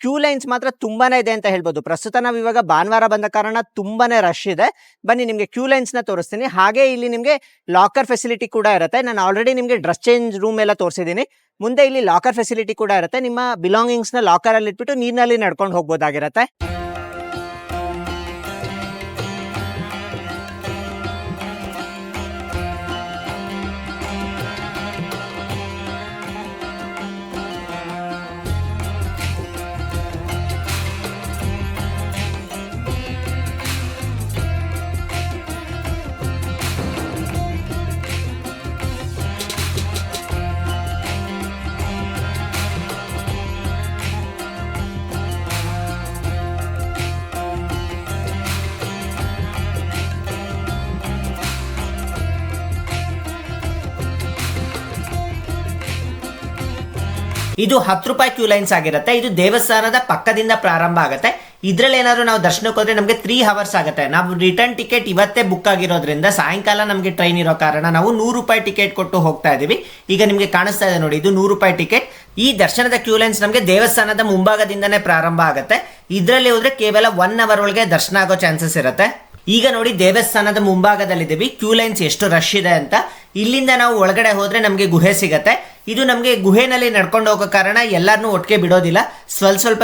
ಕ್ಯೂ ಲೈನ್ಸ್ ಮಾತ್ರ ತುಂಬಾನೇ ಇದೆ ಅಂತ ಹೇಳ್ಬೋದು. ಪ್ರಸ್ತುತ ನಾವು ಇವಾಗ ಭಾನುವಾರ ಬಂದ ಕಾರಣ ತುಂಬಾನೇ ರಶ್ ಇದೆ. ಬನ್ನಿ ನಿಮಗೆ ಕ್ಯೂ ಲೈನ್ಸ್ ನ ತೋರಿಸ್ತೀನಿ. ಹಾಗೆ ಇಲ್ಲಿ ನಿಮಗೆ ಲಾಕರ್ ಫೆಸಿಲಿಟಿ ಕೂಡ ಇರುತ್ತೆ. ನಾನು ಆಲ್ರೆಡಿ ನಿಮಗೆ ಡ್ರೆಸ್ ಚೇಂಜ್ ರೂಮ್ ಎಲ್ಲ ತೋರಿಸಿದ್ದೀನಿ. ಮುಂದೆ ಇಲ್ಲಿ ಲಾಕರ್ ಫೆಸಿಲಿಟಿ ಕೂಡ ಇರುತ್ತೆ. ನಿಮ್ಮ ಬಿಲಾಂಗಿಂಗ್ಸ್ ನ ಲಾಕರ್ ಅಲ್ಲಿ ಇಟ್ಬಿಟ್ಟು ನೀರಿನಲ್ಲಿ ನಡ್ಕೊಂಡು ಹೋಗ್ಬೋದಾಗಿರುತ್ತೆ.
ಇದು 10 ರೂಪಾಯಿ ಕ್ಯೂ ಲೈನ್ಸ್ ಆಗಿರುತ್ತೆ. ಇದು ದೇವಸ್ಥಾನದ ಪಕ್ಕದಿಂದ ಪ್ರಾರಂಭ ಆಗುತ್ತೆ. ಇದ್ರಲ್ಲಿ ಏನಾದ್ರು ನಾವು ದರ್ಶನಕ್ಕೆ ಹೋದ್ರೆ ನಮಗೆ 3 ಅವರ್ಸ್ ಆಗುತ್ತೆ. ನಾವು ರಿಟರ್ನ್ ಟಿಕೆಟ್ ಇವತ್ತೇ ಬುಕ್ ಆಗಿರೋದ್ರಿಂದ ಸಾಯಂಕಾಲ ನಮಗೆ ಟ್ರೈನ್ ಇರೋ ಕಾರಣ ನಾವು 100 ರೂಪಾಯಿ ಟಿಕೆಟ್ ಕೊಟ್ಟು ಹೋಗ್ತಾ ಇದೀವಿ. ಈಗ ನಿಮಗೆ ಕಾಣಿಸ್ತಾ ಇದೆ ನೋಡಿ, ಇದು 100 ರೂಪಾಯಿ ಟಿಕೆಟ್. ಈ ದರ್ಶನದ ಕ್ಯೂ ಲೈನ್ಸ್ ನಮಗೆ ದೇವಸ್ಥಾನದ ಮುಂಭಾಗದಿಂದನೇ ಪ್ರಾರಂಭ ಆಗುತ್ತೆ. ಇದರಲ್ಲಿ ಹೋದ್ರೆ ಕೇವಲ 1 ಅವರ್ ಒಳಗೆ ದರ್ಶನ ಆಗೋ ಚಾನ್ಸಸ್ ಇರುತ್ತೆ. ಈಗ ನೋಡಿ ದೇವಸ್ಥಾನದ ಮುಂಭಾಗದಲ್ಲಿದ್ದೀವಿ. ಕ್ಯೂ ಲೈನ್ಸ್ ಎಷ್ಟು ರಶ್ ಇದೆ ಅಂತ. ಇಲ್ಲಿಂದ ನಾವು ಒಳಗಡೆ ಹೋದ್ರೆ ನಮಗೆ ಗುಹೆ ಸಿಗತ್ತೆ. ಇದು ನಮಗೆ ಗುಹೆನಲ್ಲಿ ನಡ್ಕೊಂಡು ಹೋಗೋ ಕಾರಣ ಎಲ್ಲಾರನ್ನೂ ಒಟ್ಟಿಗೆ ಬಿಡೋದಿಲ್ಲ. ಸ್ವಲ್ಪ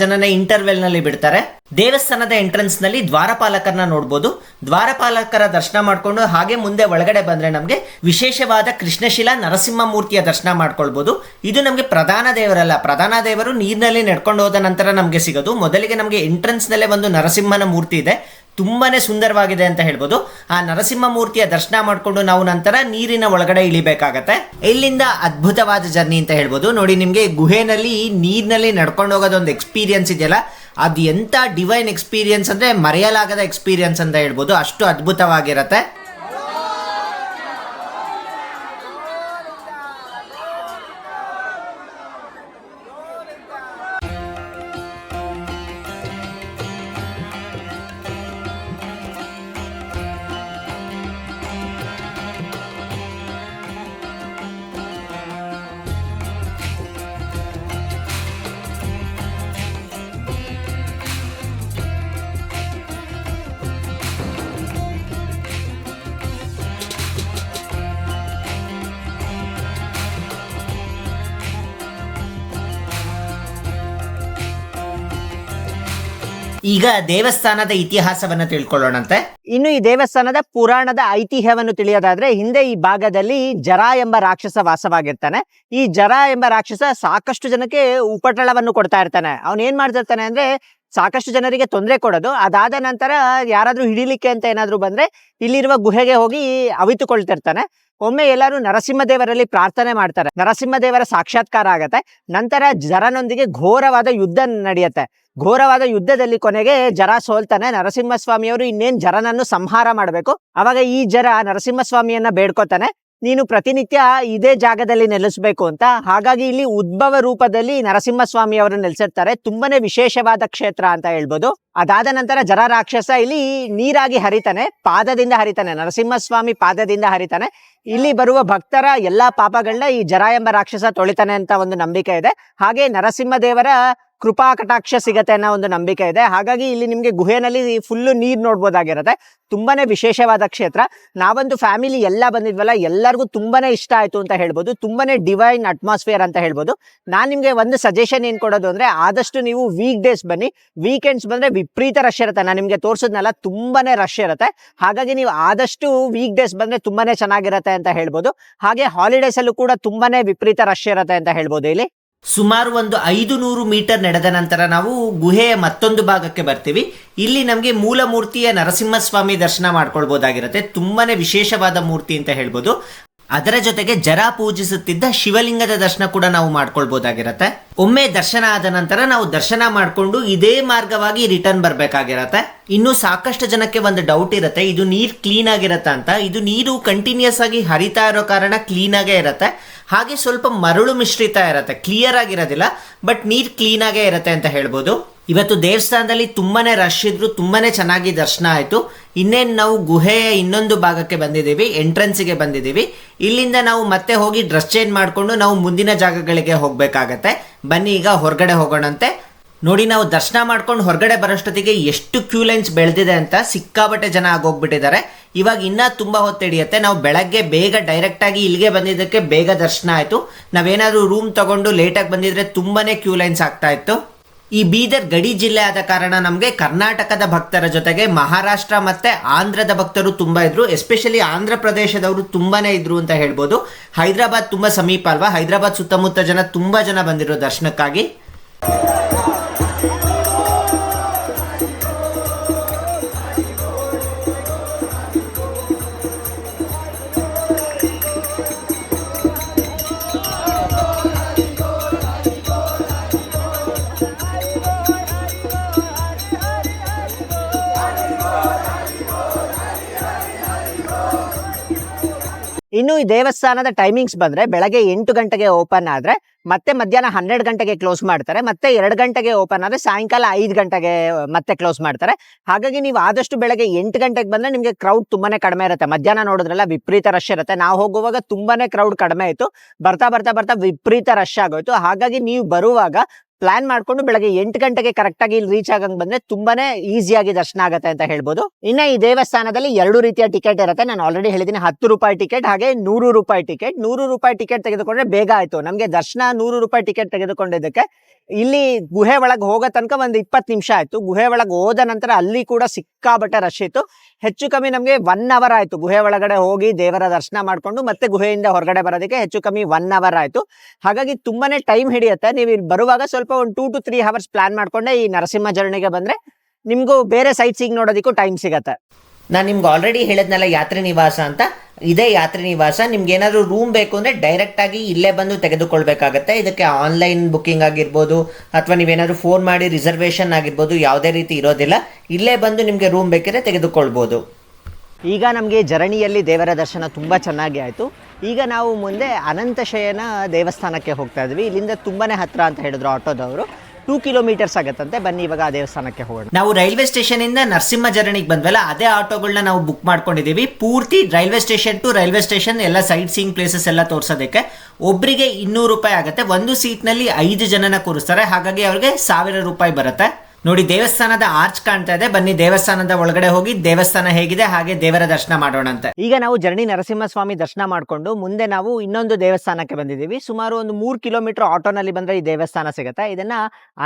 ಜನನೇ ಇಂಟರ್ವೆಲ್ ನಲ್ಲಿ ಬಿಡ್ತಾರೆ. ದೇವಸ್ಥಾನದ ಎಂಟ್ರೆನ್ಸ್ ನಲ್ಲಿ ದ್ವಾರಪಾಲಕರನ್ನ ನೋಡಬಹುದು. ದ್ವಾರಪಾಲಕರ ದರ್ಶನ ಮಾಡ್ಕೊಂಡು ಹಾಗೆ ಮುಂದೆ ಒಳಗಡೆ ಬಂದ್ರೆ ನಮಗೆ ವಿಶೇಷವಾದ ಕೃಷ್ಣಶಿಲಾ ನರಸಿಂಹ ಮೂರ್ತಿಯ ದರ್ಶನ ಮಾಡ್ಕೊಳ್ಬಹುದು. ಇದು ನಮಗೆ ಪ್ರಧಾನ ದೇವರಲ್ಲ, ಪ್ರಧಾನ ದೇವರು ನೀರಿನಲ್ಲಿ ನಡ್ಕೊಂಡು ಹೋದ ನಂತರ ನಮಗೆ ಸಿಗೋದು. ಮೊದಲಿಗೆ ನಮಗೆ ಎಂಟ್ರೆನ್ಸ್ ನಲ್ಲೇ ಒಂದು ನರಸಿಂಹನ ಮೂರ್ತಿ ಇದೆ. ತುಂಬಾನೇ ಸುಂದರವಾಗಿದೆ ಅಂತ ಹೇಳ್ಬೋದು. ಆ ನರಸಿಂಹ ಮೂರ್ತಿಯ ದರ್ಶನ ಮಾಡಿಕೊಂಡು ನಾವು ನಂತರ ನೀರಿನ ಒಳಗಡೆ ಇಳಿಬೇಕಾಗತ್ತೆ. ಇಲ್ಲಿಂದ ಅದ್ಭುತವಾದ ಜರ್ನಿ ಅಂತ ಹೇಳ್ಬೋದು. ನೋಡಿ, ನಿಮಗೆ ಗುಹೆನಲ್ಲಿ ನೀರಿನಲ್ಲಿ ನಡ್ಕೊಂಡು ಹೋಗೋದೊಂದು ಎಕ್ಸ್ಪೀರಿಯನ್ಸ್ ಇದೆಯಲ್ಲ, ಅದು ಎಂಥ ಡಿವೈನ್ ಎಕ್ಸ್ಪೀರಿಯನ್ಸ್ ಅಂದರೆ ಮರೆಯಲಾಗದ ಎಕ್ಸ್ಪೀರಿಯನ್ಸ್ ಅಂತ ಹೇಳ್ಬೋದು. ಅಷ್ಟು ಅದ್ಭುತವಾಗಿರುತ್ತೆ. ಈಗ ದೇವಸ್ಥಾನದ ಇತಿಹಾಸವನ್ನ ತಿಳ್ಕೊಳ್ಳೋಣಂತೆ.
ಇನ್ನು ಈ ದೇವಸ್ಥಾನದ ಪುರಾಣದ ಐತಿಹ್ಯವನ್ನು ತಿಳಿಯೋದಾದ್ರೆ, ಹಿಂದೆ ಈ ಭಾಗದಲ್ಲಿ ಜರ ಎಂಬ ರಾಕ್ಷಸ ವಾಸವಾಗಿರ್ತಾನೆ. ಈ ಜರ ಎಂಬ ರಾಕ್ಷಸ ಸಾಕಷ್ಟು ಜನಕ್ಕೆ ಉಪಟಳವನ್ನು ಕೊಡ್ತಾ ಇರ್ತಾನೆ. ಅವನ್ ಏನ್ ಮಾಡ್ತಿರ್ತಾನೆ ಅಂದ್ರೆ, ಸಾಕಷ್ಟು ಜನರಿಗೆ ತೊಂದರೆ ಕೊಡೋದು. ಅದಾದ ನಂತರ ಯಾರಾದ್ರೂ ಹಿಡಿಲಿಕ್ಕೆ ಅಂತ ಏನಾದ್ರು ಬಂದ್ರೆ ಇಲ್ಲಿರುವ ಗುಹೆಗೆ ಹೋಗಿ ಅವಿತುಕೊಳ್ತಿರ್ತಾನೆ. ಒಮ್ಮೆ ಎಲ್ಲರೂ ನರಸಿಂಹದೇವರಲ್ಲಿ ಪ್ರಾರ್ಥನೆ ಮಾಡ್ತಾರೆ. ನರಸಿಂಹದೇವರ ಸಾಕ್ಷಾತ್ಕಾರ ಆಗತ್ತೆ. ನಂತರ ಜರನೊಂದಿಗೆ ಘೋರವಾದ ಯುದ್ಧ ನಡೆಯುತ್ತೆ. ಘೋರವಾದ ಯುದ್ಧದಲ್ಲಿ ಕೊನೆಗೆ ಜರ ಸೋಲ್ತಾನೆ. ನರಸಿಂಹಸ್ವಾಮಿಯವರು ಇನ್ನೇನ್ ಜರನನ್ನು ಸಂಹಾರ ಮಾಡಬೇಕು. ಅವಾಗ ಈ ಜರ ನರಸಿಂಹಸ್ವಾಮಿಯನ್ನ ಬೇಡ್ಕೋತಾನೆ, ನೀನು ಪ್ರತಿನಿತ್ಯ ಇದೇ ಜಾಗದಲ್ಲಿ ನೆಲೆಸಬೇಕು ಅಂತ. ಹಾಗಾಗಿ ಇಲ್ಲಿ ಉದ್ಭವ ರೂಪದಲ್ಲಿ ನರಸಿಂಹಸ್ವಾಮಿ ಅವರು ನೆಲೆಸಿರ್ತಾರೆ. ತುಂಬಾನೇ ವಿಶೇಷವಾದ ಕ್ಷೇತ್ರ ಅಂತ ಹೇಳ್ಬೋದು. ಅದಾದ ನಂತರ ಜರ ರಾಕ್ಷಸ ಇಲ್ಲಿ ನೀರಾಗಿ ಹರಿತಾನೆ, ಪಾದದಿಂದ ಹರಿತಾನೆ. ನರಸಿಂಹಸ್ವಾಮಿ ಪಾದದಿಂದ ಹರಿತಾನೆ. ಇಲ್ಲಿ ಬರುವ ಭಕ್ತರ ಎಲ್ಲಾ ಪಾಪಗಳನ್ನ ಈ ಜರ ಎಂಬ ರಾಕ್ಷಸ ತೊಳಿತಾನೆ ಅಂತ ಒಂದು ನಂಬಿಕೆ ಇದೆ. ಹಾಗೆ ನರಸಿಂಹದೇವರ ಕೃಪಾ ಕಟಾಕ್ಷ ಸಿಗತ್ತೆ ಅನ್ನೋ ಒಂದು ನಂಬಿಕೆ ಇದೆ. ಹಾಗಾಗಿ ಇಲ್ಲಿ ನಿಮ್ಗೆ ಗುಹೆನಲ್ಲಿ ಫುಲ್ಲು ನೀರ್ ನೋಡ್ಬೋದಾಗಿರುತ್ತೆ. ತುಂಬಾನೇ ವಿಶೇಷವಾದ ಕ್ಷೇತ್ರ. ನಾವಂತೂ ಫ್ಯಾಮಿಲಿ ಎಲ್ಲ ಬಂದಿದ್ವಲ್ಲ, ಎಲ್ಲರಿಗೂ ತುಂಬಾನೇ ಇಷ್ಟ ಆಯ್ತು ಅಂತ ಹೇಳ್ಬೋದು. ತುಂಬಾನೇ ಡಿವೈನ್ ಅಟ್ಮಾಸ್ಫಿಯರ್ ಅಂತ ಹೇಳ್ಬೋದು. ನಾನ್ ನಿಮ್ಗೆ ಒಂದು ಸಜೆಷನ್ ಏನ್ ಕೊಡೋದು ಅಂದ್ರೆ, ಆದಷ್ಟು ನೀವು ವೀಕ್ ಡೇಸ್ ಬನ್ನಿ. ವೀಕೆಂಡ್ಸ್ ಬಂದ್ರೆ ವಿಪರೀತ ರಶ್ ಇರುತ್ತೆ. ನಾನು ನಿಮ್ಗೆ ತೋರ್ಸದ್ನಲ್ಲ, ತುಂಬಾನೇ ರಶ್ ಇರುತ್ತೆ. ಹಾಗಾಗಿ ನೀವು ಆದಷ್ಟು ವೀಕ್ ಡೇಸ್ ಬಂದ್ರೆ ತುಂಬಾನೇ ಚೆನ್ನಾಗಿರುತ್ತೆ ಅಂತ ಹೇಳ್ಬೋದು. ಹಾಗೆ ಹಾಲಿಡೇಸ್ ಅಲ್ಲೂ ಕೂಡ ತುಂಬಾನೇ ವಿಪರೀತ ರಶ್ ಇರುತ್ತೆ ಅಂತ ಹೇಳ್ಬೋದು. ಇಲ್ಲಿ
ಸುಮಾರು ಒಂದು 500 ಮೀಟರ್ ನಡೆದ ನಂತರ ನಾವು ಗುಹೆಯ ಮತ್ತೊಂದು ಭಾಗಕ್ಕೆ ಬರ್ತೀವಿ. ಇಲ್ಲಿ ನಮಗೆ ಮೂಲ ಮೂರ್ತಿಯ ನರಸಿಂಹಸ್ವಾಮಿ ದರ್ಶನ ಮಾಡ್ಕೊಳ್ಬಹುದಾಗಿರುತ್ತೆ. ತುಂಬಾನೇ ವಿಶೇಷವಾದ ಮೂರ್ತಿ ಅಂತ ಹೇಳ್ಬೋದು. ಅದರ ಜೊತೆಗೆ ಜರ ಪೂಜಿಸುತ್ತಿದ್ದ ಶಿವಲಿಂಗದ ದರ್ಶನ ಕೂಡ ನಾವು ಮಾಡ್ಕೊಳ್ಬಹುದಾಗಿರತ್ತೆ. ಒಮ್ಮೆ ದರ್ಶನ ಆದ ನಂತರ ನಾವು ದರ್ಶನ ಮಾಡಿಕೊಂಡು ಇದೇ ಮಾರ್ಗವಾಗಿ ರಿಟರ್ನ್ ಬರ್ಬೇಕಾಗಿರತ್ತೆ. ಇನ್ನು ಸಾಕಷ್ಟು ಜನಕ್ಕೆ ಒಂದು ಡೌಟ್ ಇರುತ್ತೆ, ಇದು ನೀರ್ ಕ್ಲೀನ್ ಆಗಿರತ್ತ ಅಂತ. ಇದು ನೀರು ಕಂಟಿನ್ಯೂಸ್ ಆಗಿ ಹರಿತಾ ಇರೋ ಕಾರಣ ಕ್ಲೀನ್ ಆಗೇ ಇರತ್ತೆ. ಹಾಗೆ ಸ್ವಲ್ಪ ಮರಳು ಮಿಶ್ರಿತ ಇರತ್ತೆ, ಕ್ಲಿಯರ್ ಆಗಿರೋದಿಲ್ಲ, ಬಟ್ ನೀರ್ ಕ್ಲೀನ್ ಆಗೇ ಇರತ್ತೆ ಅಂತ ಹೇಳ್ಬೋದು. ಇವತ್ತು ದೇವಸ್ಥಾನದಲ್ಲಿ ತುಂಬಾನೇ ರಶ್ ಇದ್ರು, ತುಂಬಾನೇ ಚೆನ್ನಾಗಿ ದರ್ಶನ ಆಯ್ತು. ಇನ್ನೇನು ನಾವು ಗುಹೆಯ ಇನ್ನೊಂದು ಭಾಗಕ್ಕೆ ಬಂದಿದ್ದೀವಿ, ಎಂಟ್ರೆನ್ಸ್ಗೆ ಬಂದಿದ್ದೀವಿ. ಇಲ್ಲಿಂದ ನಾವು ಮತ್ತೆ ಹೋಗಿ ಡ್ರೆಸ್ ಚೇಂಜ್ ಮಾಡಿಕೊಂಡು ನಾವು ಮುಂದಿನ ಜಾಗಗಳಿಗೆ ಹೋಗ್ಬೇಕಾಗತ್ತೆ. ಬನ್ನಿ ಈಗ ಹೊರಗಡೆ ಹೋಗೋಣಂತೆ. ನೋಡಿ, ನಾವು ದರ್ಶನ ಮಾಡ್ಕೊಂಡು ಹೊರಗಡೆ ಬರೋಷ್ಟೊತ್ತಿಗೆ ಎಷ್ಟು ಕ್ಯೂ ಲೈನ್ಸ್ ಬೆಳೆದಿದೆ ಅಂತ. ಸಿಕ್ಕಾಬಟ್ಟೆ ಜನ ಆಗೋಗ್ಬಿಟ್ಟಿದ್ದಾರೆ. ಇವಾಗ ಇನ್ನ ತುಂಬಾ ಹೊತ್ತು ಹಿಡಿಯುತ್ತೆ. ನಾವು ಬೆಳಗ್ಗೆ ಬೇಗ ಡೈರೆಕ್ಟ್ ಆಗಿ ಇಲ್ಲಿಗೆ ಬಂದಿದ್ದಕ್ಕೆ ಬೇಗ ದರ್ಶನ ಆಯ್ತು. ನಾವೇನಾದ್ರೂ ರೂಮ್ ತಗೊಂಡು ಲೇಟಾಗಿ ಬಂದಿದ್ರೆ ತುಂಬಾನೇ ಕ್ಯೂ ಲೈನ್ಸ್ ಆಗ್ತಾ ಇತ್ತು. ಈ ಬೀದರ್ ಗಡಿ ಜಿಲ್ಲೆ ಆದ ಕಾರಣ ನಮಗೆ ಕರ್ನಾಟಕದ ಭಕ್ತರ ಜೊತೆಗೆ ಮಹಾರಾಷ್ಟ್ರ ಮತ್ತೆ ಆಂಧ್ರದ ಭಕ್ತರು ತುಂಬಾ ಇದ್ರು. ಎಸ್ಪೆಷಲಿ ಆಂಧ್ರ ಪ್ರದೇಶದವರು ತುಂಬಾನೇ ಇದ್ರು ಅಂತ ಹೇಳ್ಬೋದು. ಹೈದರಾಬಾದ್ ತುಂಬಾ ಸಮೀಪ ಅಲ್ವಾ, ಹೈದರಾಬಾದ್ ಸುತ್ತಮುತ್ತ ಜನ ತುಂಬಾ ಜನ ಬಂದಿರೋ ದರ್ಶನಕ್ಕಾಗಿ.
ಇನ್ನು ಈ ದೇವಸ್ಥಾನದ ಟೈಮಿಂಗ್ಸ್ ಬಂದ್ರೆ, ಬೆಳಗ್ಗೆ 8 ಗಂಟೆಗೆ ಓಪನ್ ಆದ್ರೆ ಮತ್ತೆ ಮಧ್ಯಾಹ್ನ 12 ಗಂಟೆಗೆ ಕ್ಲೋಸ್ ಮಾಡ್ತಾರೆ. ಮತ್ತೆ 2 ಗಂಟೆಗೆ ಓಪನ್ ಆದ್ರೆ ಸಾಯಂಕಾಲ 5 ಗಂಟೆಗೆ ಮತ್ತೆ ಕ್ಲೋಸ್ ಮಾಡ್ತಾರೆ. ಹಾಗಾಗಿ ನೀವು ಆದಷ್ಟು ಬೆಳಗ್ಗೆ 8 ಗಂಟೆಗೆ ಬಂದ್ರೆ ನಿಮ್ಗೆ ಕ್ರೌಡ್ ತುಂಬಾನೇ ಕಡಿಮೆ ಇರುತ್ತೆ. ಮಧ್ಯಾಹ್ನ ನೋಡಿದ್ರಲ್ಲ ವಿಪರೀತ ರಶ್ ಇರುತ್ತೆ. ನಾವು ಹೋಗುವಾಗ ತುಂಬಾನೇ ಕ್ರೌಡ್ ಕಡಿಮೆ ಇತ್ತು. ಬರ್ತಾ ಬರ್ತಾ ಬರ್ತಾ ವಿಪರೀತ ರಶ್ ಆಗೋಯ್ತು. ಹಾಗಾಗಿ ನೀವು ಬರುವಾಗ ಪ್ಲಾನ್ ಮಾಡ್ಕೊಂಡು ಬೆಳಗ್ಗೆ 8 ಗಂಟೆಗೆ ಕರೆಕ್ಟ್ ಆಗಿ ಇಲ್ಲಿ ರೀಚ್ ಆಗಂಗ್ ಬಂದ್ರೆ ತುಂಬಾನೇ ಈಸಿಯಾಗಿ ದರ್ಶನ ಆಗತ್ತೆ ಅಂತ ಹೇಳ್ಬೋದು. ಇನ್ನ ಈ ದೇವಸ್ಥಾನದಲ್ಲಿ 2 ರೀತಿಯ ಟಿಕೆಟ್ ಇರುತ್ತೆ. ನಾನು ಆಲ್ರೆಡಿ ಹೇಳಿದ್ದೀನಿ, 10 ರೂಪಾಯಿ ಟಿಕೆಟ್ ಹಾಗೆ 100 ರೂಪಾಯಿ ಟಿಕೆಟ್. 100 ರೂಪಾಯಿ ಟಿಕೆಟ್ ತೆಗೆದುಕೊಂಡ್ರೆ ಬೇಗ ಆಯ್ತು. ನಮ್ಗೆ ದರ್ಶನ 100 ರೂಪಾಯಿ ಟಿಕೆಟ್ ತೆಗೆದುಕೊಂಡಿದ್ದಕ್ಕೆ ಇಲ್ಲಿ ಗುಹೆ ಒಳಗೆ ಹೋಗೋ ತನಕ ಒಂದು 20 ನಿಮಿಷ ಆಯ್ತು. ಗುಹೆ ಒಳಗೆ ಹೋದ ನಂತರ ಅಲ್ಲಿ ಕೂಡ ಸಿಕ್ಕಾಬಟ್ಟೆ ರಶ್ ಇತ್ತು. ಹೆಚ್ಚು ಕಮ್ಮಿ ನಮ್ಗೆ 1 ಅವರ್ ಆಯ್ತು ಗುಹೆ ಒಳಗಡೆ ಹೋಗಿ ದೇವರ ದರ್ಶನ ಮಾಡ್ಕೊಂಡು ಮತ್ತೆ ಗುಹೆಯಿಂದ ಹೊರಗಡೆ ಬರೋದಕ್ಕೆ ಹೆಚ್ಚು ಕಮ್ಮಿ 1 ಅವರ್ ಆಯ್ತು. ಹಾಗಾಗಿ ತುಂಬಾನೇ ಟೈಮ್ ಹಿಡಿಯುತ್ತೆ. ನೀವು ಇಲ್ಲಿ ಬರುವಾಗ ಸ್ವಲ್ಪ ಒಂದು 2 to 3 ಅವರ್ಸ್ ಪ್ಲಾನ್ ಮಾಡ್ಕೊಂಡೆ ಈ ನರಸಿಂಹ ಜರ್ನಿಗೆ ಬಂದ್ರೆ ನಿಮಗೂ ಬೇರೆ ಸೈಟ್ ಸೀಯಿಂಗ್ ನೋಡೋದಕ್ಕೂ ಟೈಮ್ ಸಿಗತ್ತೆ.
ನಾನು ನಿಮ್ಗೆ ಆಲ್ರೆಡಿ ಹೇಳಿದ್ನಲ್ಲ ಯಾತ್ರಿ ನಿವಾಸ ಅಂತ, ಇದೇ ಯಾತ್ರಿ ನಿವಾಸ. ನಿಮ್ಗೆ ಏನಾದರೂ ರೂಮ್ ಬೇಕು ಅಂದರೆ ಡೈರೆಕ್ಟಾಗಿ ಇಲ್ಲೇ ಬಂದು ತೆಗೆದುಕೊಳ್ಬೇಕಾಗತ್ತೆ. ಇದಕ್ಕೆ ಆನ್ಲೈನ್ ಬುಕ್ಕಿಂಗ್ ಆಗಿರ್ಬೋದು ಅಥವಾ ನೀವೇನಾದರೂ ಫೋನ್ ಮಾಡಿ ರಿಸರ್ವೇಷನ್ ಆಗಿರ್ಬೋದು, ಯಾವುದೇ ರೀತಿ ಇರೋದಿಲ್ಲ. ಇಲ್ಲೇ ಬಂದು ನಿಮಗೆ ರೂಮ್ ಬೇಕಿದ್ರೆ ತೆಗೆದುಕೊಳ್ಬೋದು.
ಈಗ ನಮಗೆ ಜರಣಿಯಲ್ಲಿ ದೇವರ ದರ್ಶನ ತುಂಬ ಚೆನ್ನಾಗಿ ಆಯಿತು. ಈಗ ನಾವು ಮುಂದೆ ಅನಂತಶಯನ ದೇವಸ್ಥಾನಕ್ಕೆ ಹೋಗ್ತಾ ಇದ್ವಿ. ಇಲ್ಲಿಂದ ತುಂಬಾ ಹತ್ತಿರ ಅಂತ ಹೇಳಿದ್ರು ಆಟೋದವರು. 2 ಕಿಲೋಮೀಟರ್ಸ್ ಆಗುತ್ತಂತೆ. ಬನ್ನಿ ಇವಾಗ ಆ ದೇವಸ್ಥಾನಕ್ಕೆ ಹೋಗೋಣ.
ನಾವು ರೈಲ್ವೆ ಸ್ಟೇಷನ್ ಇಂದ ನರಸಿಂಹ ಜರಣಿಗೆ ಬಂದ್ವಲ್ಲ, ಅದೇ ಆಟೋಗಳನ್ನ ನಾವು ಬುಕ್ ಮಾಡ್ಕೊಂಡಿದ್ದೀವಿ. ಪೂರ್ತಿ railway station to railway station ಎಲ್ಲ ಸೈಟ್ ಸೀಯಿಂಗ್ ಪ್ಲೇಸಸ್ ಎಲ್ಲ ತೋರಿಸೋದಕ್ಕೆ ಒಬ್ಬರಿಗೆ 200 ರೂಪಾಯಿ ಆಗುತ್ತೆ. ಒಂದು ಸೀಟ್ನಲ್ಲಿ 5 ಜನನ ಕೂರಿಸ್ತಾರೆ, ಹಾಗಾಗಿ ಅವ್ರಿಗೆ 1000 ರೂಪಾಯಿ ಬರುತ್ತೆ. ನೋಡಿ, ದೇವಸ್ಥಾನದ ಆರ್ಚ್ ಕಾಣ್ತಾ ಇದೆ. ಬನ್ನಿ ದೇವಸ್ಥಾನದ ಒಳಗಡೆ ಹೋಗಿ ದೇವಸ್ಥಾನ ಹೇಗಿದೆ ಹಾಗೆ ದೇವರ ದರ್ಶನ ಮಾಡೋಣಂತೆ.
ಈಗ ನಾವು ಜರ್ನಿ ನರಸಿಂಹಸ್ವಾಮಿ ದರ್ಶನ ಮಾಡಿಕೊಂಡು ಮುಂದೆ ನಾವು ಇನ್ನೊಂದು ದೇವಸ್ಥಾನಕ್ಕೆ ಬಂದಿದ್ದೀವಿ. ಸುಮಾರು ಒಂದು 3 ಕಿಲೋಮೀಟರ್ ಆಟೋನಲ್ಲಿ ಬಂದರೆ ಈ ದೇವಸ್ಥಾನ ಸಿಗುತ್ತೆ. ಇದನ್ನ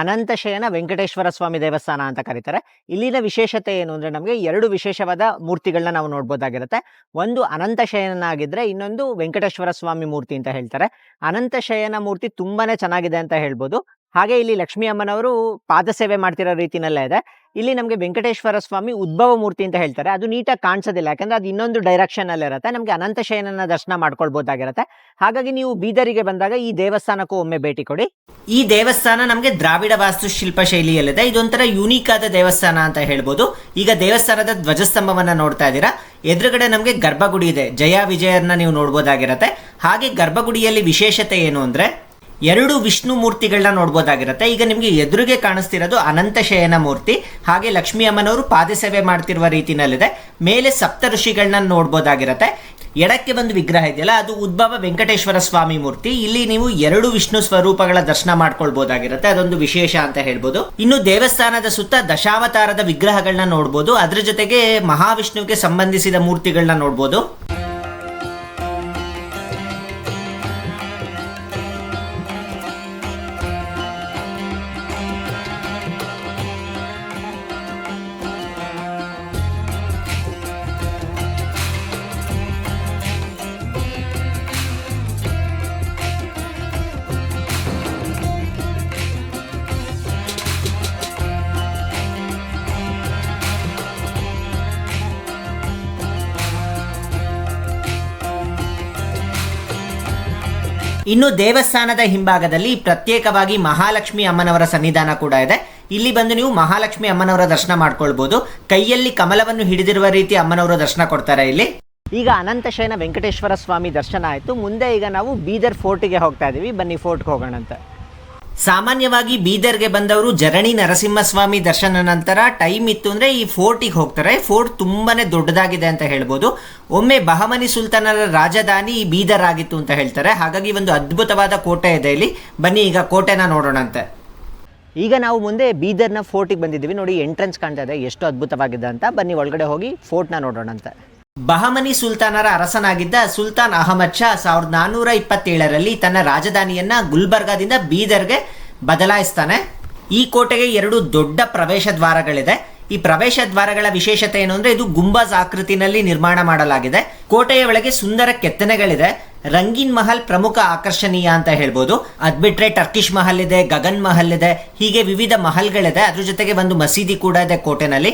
ಅನಂತಶಯನ ವೆಂಕಟೇಶ್ವರ ಸ್ವಾಮಿ ದೇವಸ್ಥಾನ ಅಂತ ಕರೀತಾರೆ. ಇಲ್ಲಿನ ವಿಶೇಷತೆ ಏನು ಅಂದರೆ ನಮಗೆ 2 ವಿಶೇಷವಾದ ಮೂರ್ತಿಗಳನ್ನ ನಾವು ನೋಡ್ಬೋದಾಗಿರುತ್ತೆ. ಒಂದು ಅನಂತಶಯನ ಆಗಿದ್ರೆ ಇನ್ನೊಂದು ವೆಂಕಟೇಶ್ವರ ಸ್ವಾಮಿ ಮೂರ್ತಿ ಅಂತ ಹೇಳ್ತಾರೆ. ಅನಂತಶಯನ ಮೂರ್ತಿ ತುಂಬಾನೇ ಚೆನ್ನಾಗಿದೆ ಅಂತ ಹೇಳ್ಬೋದು. ಹಾಗೆ ಇಲ್ಲಿ ಲಕ್ಷ್ಮೀ ಅಮ್ಮನವರು ಪಾದ ಸೇವೆ ಮಾಡ್ತಿರೋ ರೀತಿನಲ್ಲೇ ಇದೆ. ಇಲ್ಲಿ ನಮಗೆ ವೆಂಕಟೇಶ್ವರ ಸ್ವಾಮಿ ಉದ್ಭವ ಮೂರ್ತಿ ಅಂತ ಹೇಳ್ತಾರೆ. ಅದು ನೀಟಾಗಿ ಕಾಣಿಸೋದಿಲ್ಲ, ಯಾಕಂದ್ರೆ ಅದು ಇನ್ನೊಂದು ಡೈರೆಕ್ಷನ್ ಅಲ್ಲಿ ಇರುತ್ತೆ. ನಮಗೆ ಅನಂತಶಯನನ ದರ್ಶನ ಮಾಡ್ಕೊಳ್ಬಹುದಾಗಿರುತ್ತೆ. ಹಾಗಾಗಿ ನೀವು ಬೀದರಿಗೆ ಬಂದಾಗ ಈ ದೇವಸ್ಥಾನಕ್ಕೂ ಒಮ್ಮೆ ಭೇಟಿ ಕೊಡಿ.
ಈ ದೇವಸ್ಥಾನ ನಮಗೆ ದ್ರಾವಿಡ ವಾಸ್ತುಶಿಲ್ಪ ಶೈಲಿಯಲ್ಲಿದೆ. ಇದೊಂಥರ ಯುನೀಕ್ ಆದ ದೇವಸ್ಥಾನ ಅಂತ ಹೇಳ್ಬೋದು. ಈಗ ದೇವಸ್ಥಾನದ ಧ್ವಜಸ್ತಂಭವನ್ನ ನೋಡ್ತಾ ಇದ್ದೀರಾ. ಎದುರುಗಡೆ ನಮಗೆ ಗರ್ಭಗುಡಿ ಇದೆ. ಜಯ ವಿಜಯರನ್ನ ನೀವು ನೋಡ್ಬೋದಾಗಿರುತ್ತೆ. ಹಾಗೆ ಗರ್ಭಗುಡಿಯಲ್ಲಿ ವಿಶೇಷತೆ ಏನು ಅಂದ್ರೆ 2 ವಿಷ್ಣು ಮೂರ್ತಿಗಳನ್ನ ನೋಡ್ಬೋದಾಗಿರುತ್ತೆ. ಈಗ ನಿಮಗೆ ಎದುರಿಗೆ ಕಾಣಿಸ್ತಿರೋದು ಅನಂತಶಯನ ಮೂರ್ತಿ. ಹಾಗೆ ಲಕ್ಷ್ಮೀ ಅಮ್ಮನವರು ಪಾದಸೇವೆ ಮಾಡ್ತಿರುವ ರೀತಿನಲ್ಲಿದೆ. ಮೇಲೆ ಸಪ್ತ ಋಷಿಗಳನ್ನ ನೋಡ್ಬೋದಾಗಿರುತ್ತೆ. ಎಡಕ್ಕೆ ಒಂದು ವಿಗ್ರಹ ಇದೆಯಲ್ಲ, ಅದು ಉದ್ಭವ ವೆಂಕಟೇಶ್ವರ ಸ್ವಾಮಿ ಮೂರ್ತಿ. ಇಲ್ಲಿ ನೀವು 2 ವಿಷ್ಣು ಸ್ವರೂಪಗಳ ದರ್ಶನ ಮಾಡ್ಕೊಳ್ಬಹುದಾಗಿರುತ್ತೆ. ಅದೊಂದು ವಿಶೇಷ ಅಂತ ಹೇಳ್ಬೋದು. ಇನ್ನು ದೇವಸ್ಥಾನದ ಸುತ್ತ ದಶಾವತಾರದ ವಿಗ್ರಹಗಳನ್ನ ನೋಡ್ಬೋದು. ಅದ್ರ ಜೊತೆಗೆ ಮಹಾವಿಷ್ಣುವಿಗೆ ಸಂಬಂಧಿಸಿದ ಮೂರ್ತಿಗಳನ್ನ ನೋಡ್ಬೋದು. ಇನ್ನು ದೇವಸ್ಥಾನದ ಹಿಂಭಾಗದಲ್ಲಿ ಪ್ರತ್ಯೇಕವಾಗಿ ಮಹಾಲಕ್ಷ್ಮಿ ಅಮ್ಮನವರ ಸನ್ನಿಧಾನ ಕೂಡ ಇದೆ. ಇಲ್ಲಿ ಬಂದು ನೀವು ಮಹಾಲಕ್ಷ್ಮಿ ಅಮ್ಮನವರ ದರ್ಶನ ಮಾಡ್ಕೊಳ್ಬಹುದು. ಕೈಯಲ್ಲಿ ಕಮಲವನ್ನು ಹಿಡಿದಿರುವ ರೀತಿ ಅಮ್ಮನವರು ದರ್ಶನ ಕೊಡ್ತಾರೆ ಇಲ್ಲಿ.
ಈಗ ಅನಂತಶಯನ ವೆಂಕಟೇಶ್ವರ ಸ್ವಾಮಿ ದರ್ಶನ ಆಯಿತು. ಮುಂದೆ ಈಗ ನಾವು ಬೀದರ್ ಫೋರ್ಟಿಗೆ ಹೋಗ್ತಾ ಇದ್ದೀವಿ. ಬನ್ನಿ ಫೋರ್ಟ್ಗೆ ಹೋಗೋಣಂತೆ.
ಸಾಮಾನ್ಯವಾಗಿ ಬೀದರ್ಗೆ ಬಂದವರು ಜರಣಿ ನರಸಿಂಹಸ್ವಾಮಿ ದರ್ಶನ ನಂತರ ಟೈಮ್ ಇತ್ತು ಅಂದರೆ ಈ ಫೋರ್ಟಿಗೆ ಹೋಗ್ತಾರೆ. ಫೋರ್ಟ್ ತುಂಬಾನೇ ದೊಡ್ಡದಾಗಿದೆ ಅಂತ ಹೇಳ್ಬೋದು. ಒಮ್ಮೆ ಬಹಮನಿ ಸುಲ್ತಾನರ ರಾಜಧಾನಿ ಬೀದರ್ ಆಗಿತ್ತು ಅಂತ ಹೇಳ್ತಾರೆ. ಹಾಗಾಗಿ ಒಂದು ಅದ್ಭುತವಾದ ಕೋಟೆ ಇದೆ ಇಲ್ಲಿ. ಬನ್ನಿ ಈಗ ಕೋಟೆನ ನೋಡೋಣಂತೆ.
ಈಗ ನಾವು ಮುಂದೆ ಬೀದರ್ನ ಫೋರ್ಟಿಗೆ ಬಂದಿದ್ದೀವಿ. ನೋಡಿ, ಎಂಟ್ರೆನ್ಸ್ ಕಾಣ್ತಾ ಇದೆ ಎಷ್ಟು ಅದ್ಭುತವಾಗಿದೆ ಅಂತ. ಬನ್ನಿ ಒಳಗಡೆ ಹೋಗಿ ಫೋರ್ಟ್ನ ನೋಡೋಣಂತೆ.
ಬಹಮನಿ ಸುಲ್ತಾನರ ಅರಸನಾಗಿದ್ದ ಸುಲ್ತಾನ್ ಅಹಮದ್ ಶಾ 1427ರಲ್ಲಿ ತನ್ನ ರಾಜಧಾನಿಯನ್ನ ಗುಲ್ಬರ್ಗಾದಿಂದ ಬೀದರ್ಗೆ ಬದಲಾಯಿಸ್ತಾನೆ. ಈ ಕೋಟೆಗೆ 2 ದೊಡ್ಡ ಪ್ರವೇಶ ದ್ವಾರಗಳಿದೆ. ಈ ಪ್ರವೇಶ ದ್ವಾರಗಳ ವಿಶೇಷತೆ ಏನು ಅಂದ್ರೆ ಇದು ಗುಂಬಜ್ ಆಕೃತಿನಲ್ಲಿ ನಿರ್ಮಾಣ ಮಾಡಲಾಗಿದೆ. ಕೋಟೆಯ ಒಳಗೆ ಸುಂದರ ಕೆತ್ತನೆಗಳಿದೆ. ರಂಗೀನ್ ಮಹಲ್ ಪ್ರಮುಖ ಆಕರ್ಷಣೀಯ ಅಂತ ಹೇಳ್ಬೋದು. ಅದ್ಬಿಟ್ರೆ ಟರ್ಕಿಶ್ ಮಹಲ್ ಇದೆ, ಗಗನ್ ಮಹಲ್ ಇದೆ, ಹೀಗೆ ವಿವಿಧ ಮಹಲ್ಗಳಿದೆ. ಅದ್ರ ಜೊತೆಗೆ ಒಂದು ಮಸೀದಿ ಕೂಡ ಇದೆ ಕೋಟೆನಲ್ಲಿ.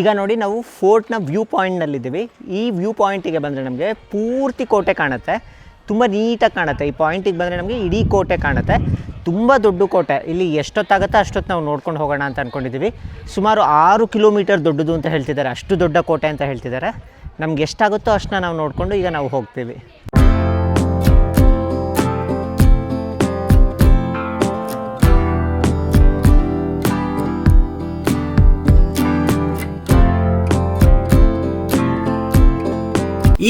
ಈಗ ನೋಡಿ, ನಾವು ಫೋರ್ಟ್ನ ವ್ಯೂ ಪಾಯಿಂಟ್ನಲ್ಲಿದ್ದೀವಿ. ಈ ವ್ಯೂ ಪಾಯಿಂಟಿಗೆ ಬಂದರೆ ನಮಗೆ ಪೂರ್ತಿ ಕೋಟೆ ಕಾಣುತ್ತೆ. ತುಂಬ ನೀಟಾಗಿ ಕಾಣುತ್ತೆ. ಈ ಪಾಯಿಂಟಿಗೆ ಬಂದರೆ ನಮಗೆ ಇಡೀ ಕೋಟೆ ಕಾಣುತ್ತೆ. ತುಂಬ ದೊಡ್ಡ ಕೋಟೆ. ಇಲ್ಲಿ ಎಷ್ಟೊತ್ತಾಗುತ್ತೋ ಅಷ್ಟೊತ್ತು ನಾವು ನೋಡ್ಕೊಂಡು ಹೋಗೋಣ ಅಂತ ಅಂದ್ಕೊಂಡಿದ್ದೀವಿ. ಸುಮಾರು 6 ಕಿಲೋಮೀಟರ್ ದೊಡ್ಡದು ಅಂತ ಹೇಳ್ತಿದ್ದಾರೆ. ಅಷ್ಟು ದೊಡ್ಡ ಕೋಟೆ ಅಂತ ಹೇಳ್ತಿದ್ದಾರೆ. ನಮ್ಗೆ ಎಷ್ಟಾಗುತ್ತೋ ಅಷ್ಟನ್ನ ನಾವು ನೋಡಿಕೊಂಡು ಈಗ ನಾವು ಹೋಗ್ತೀವಿ.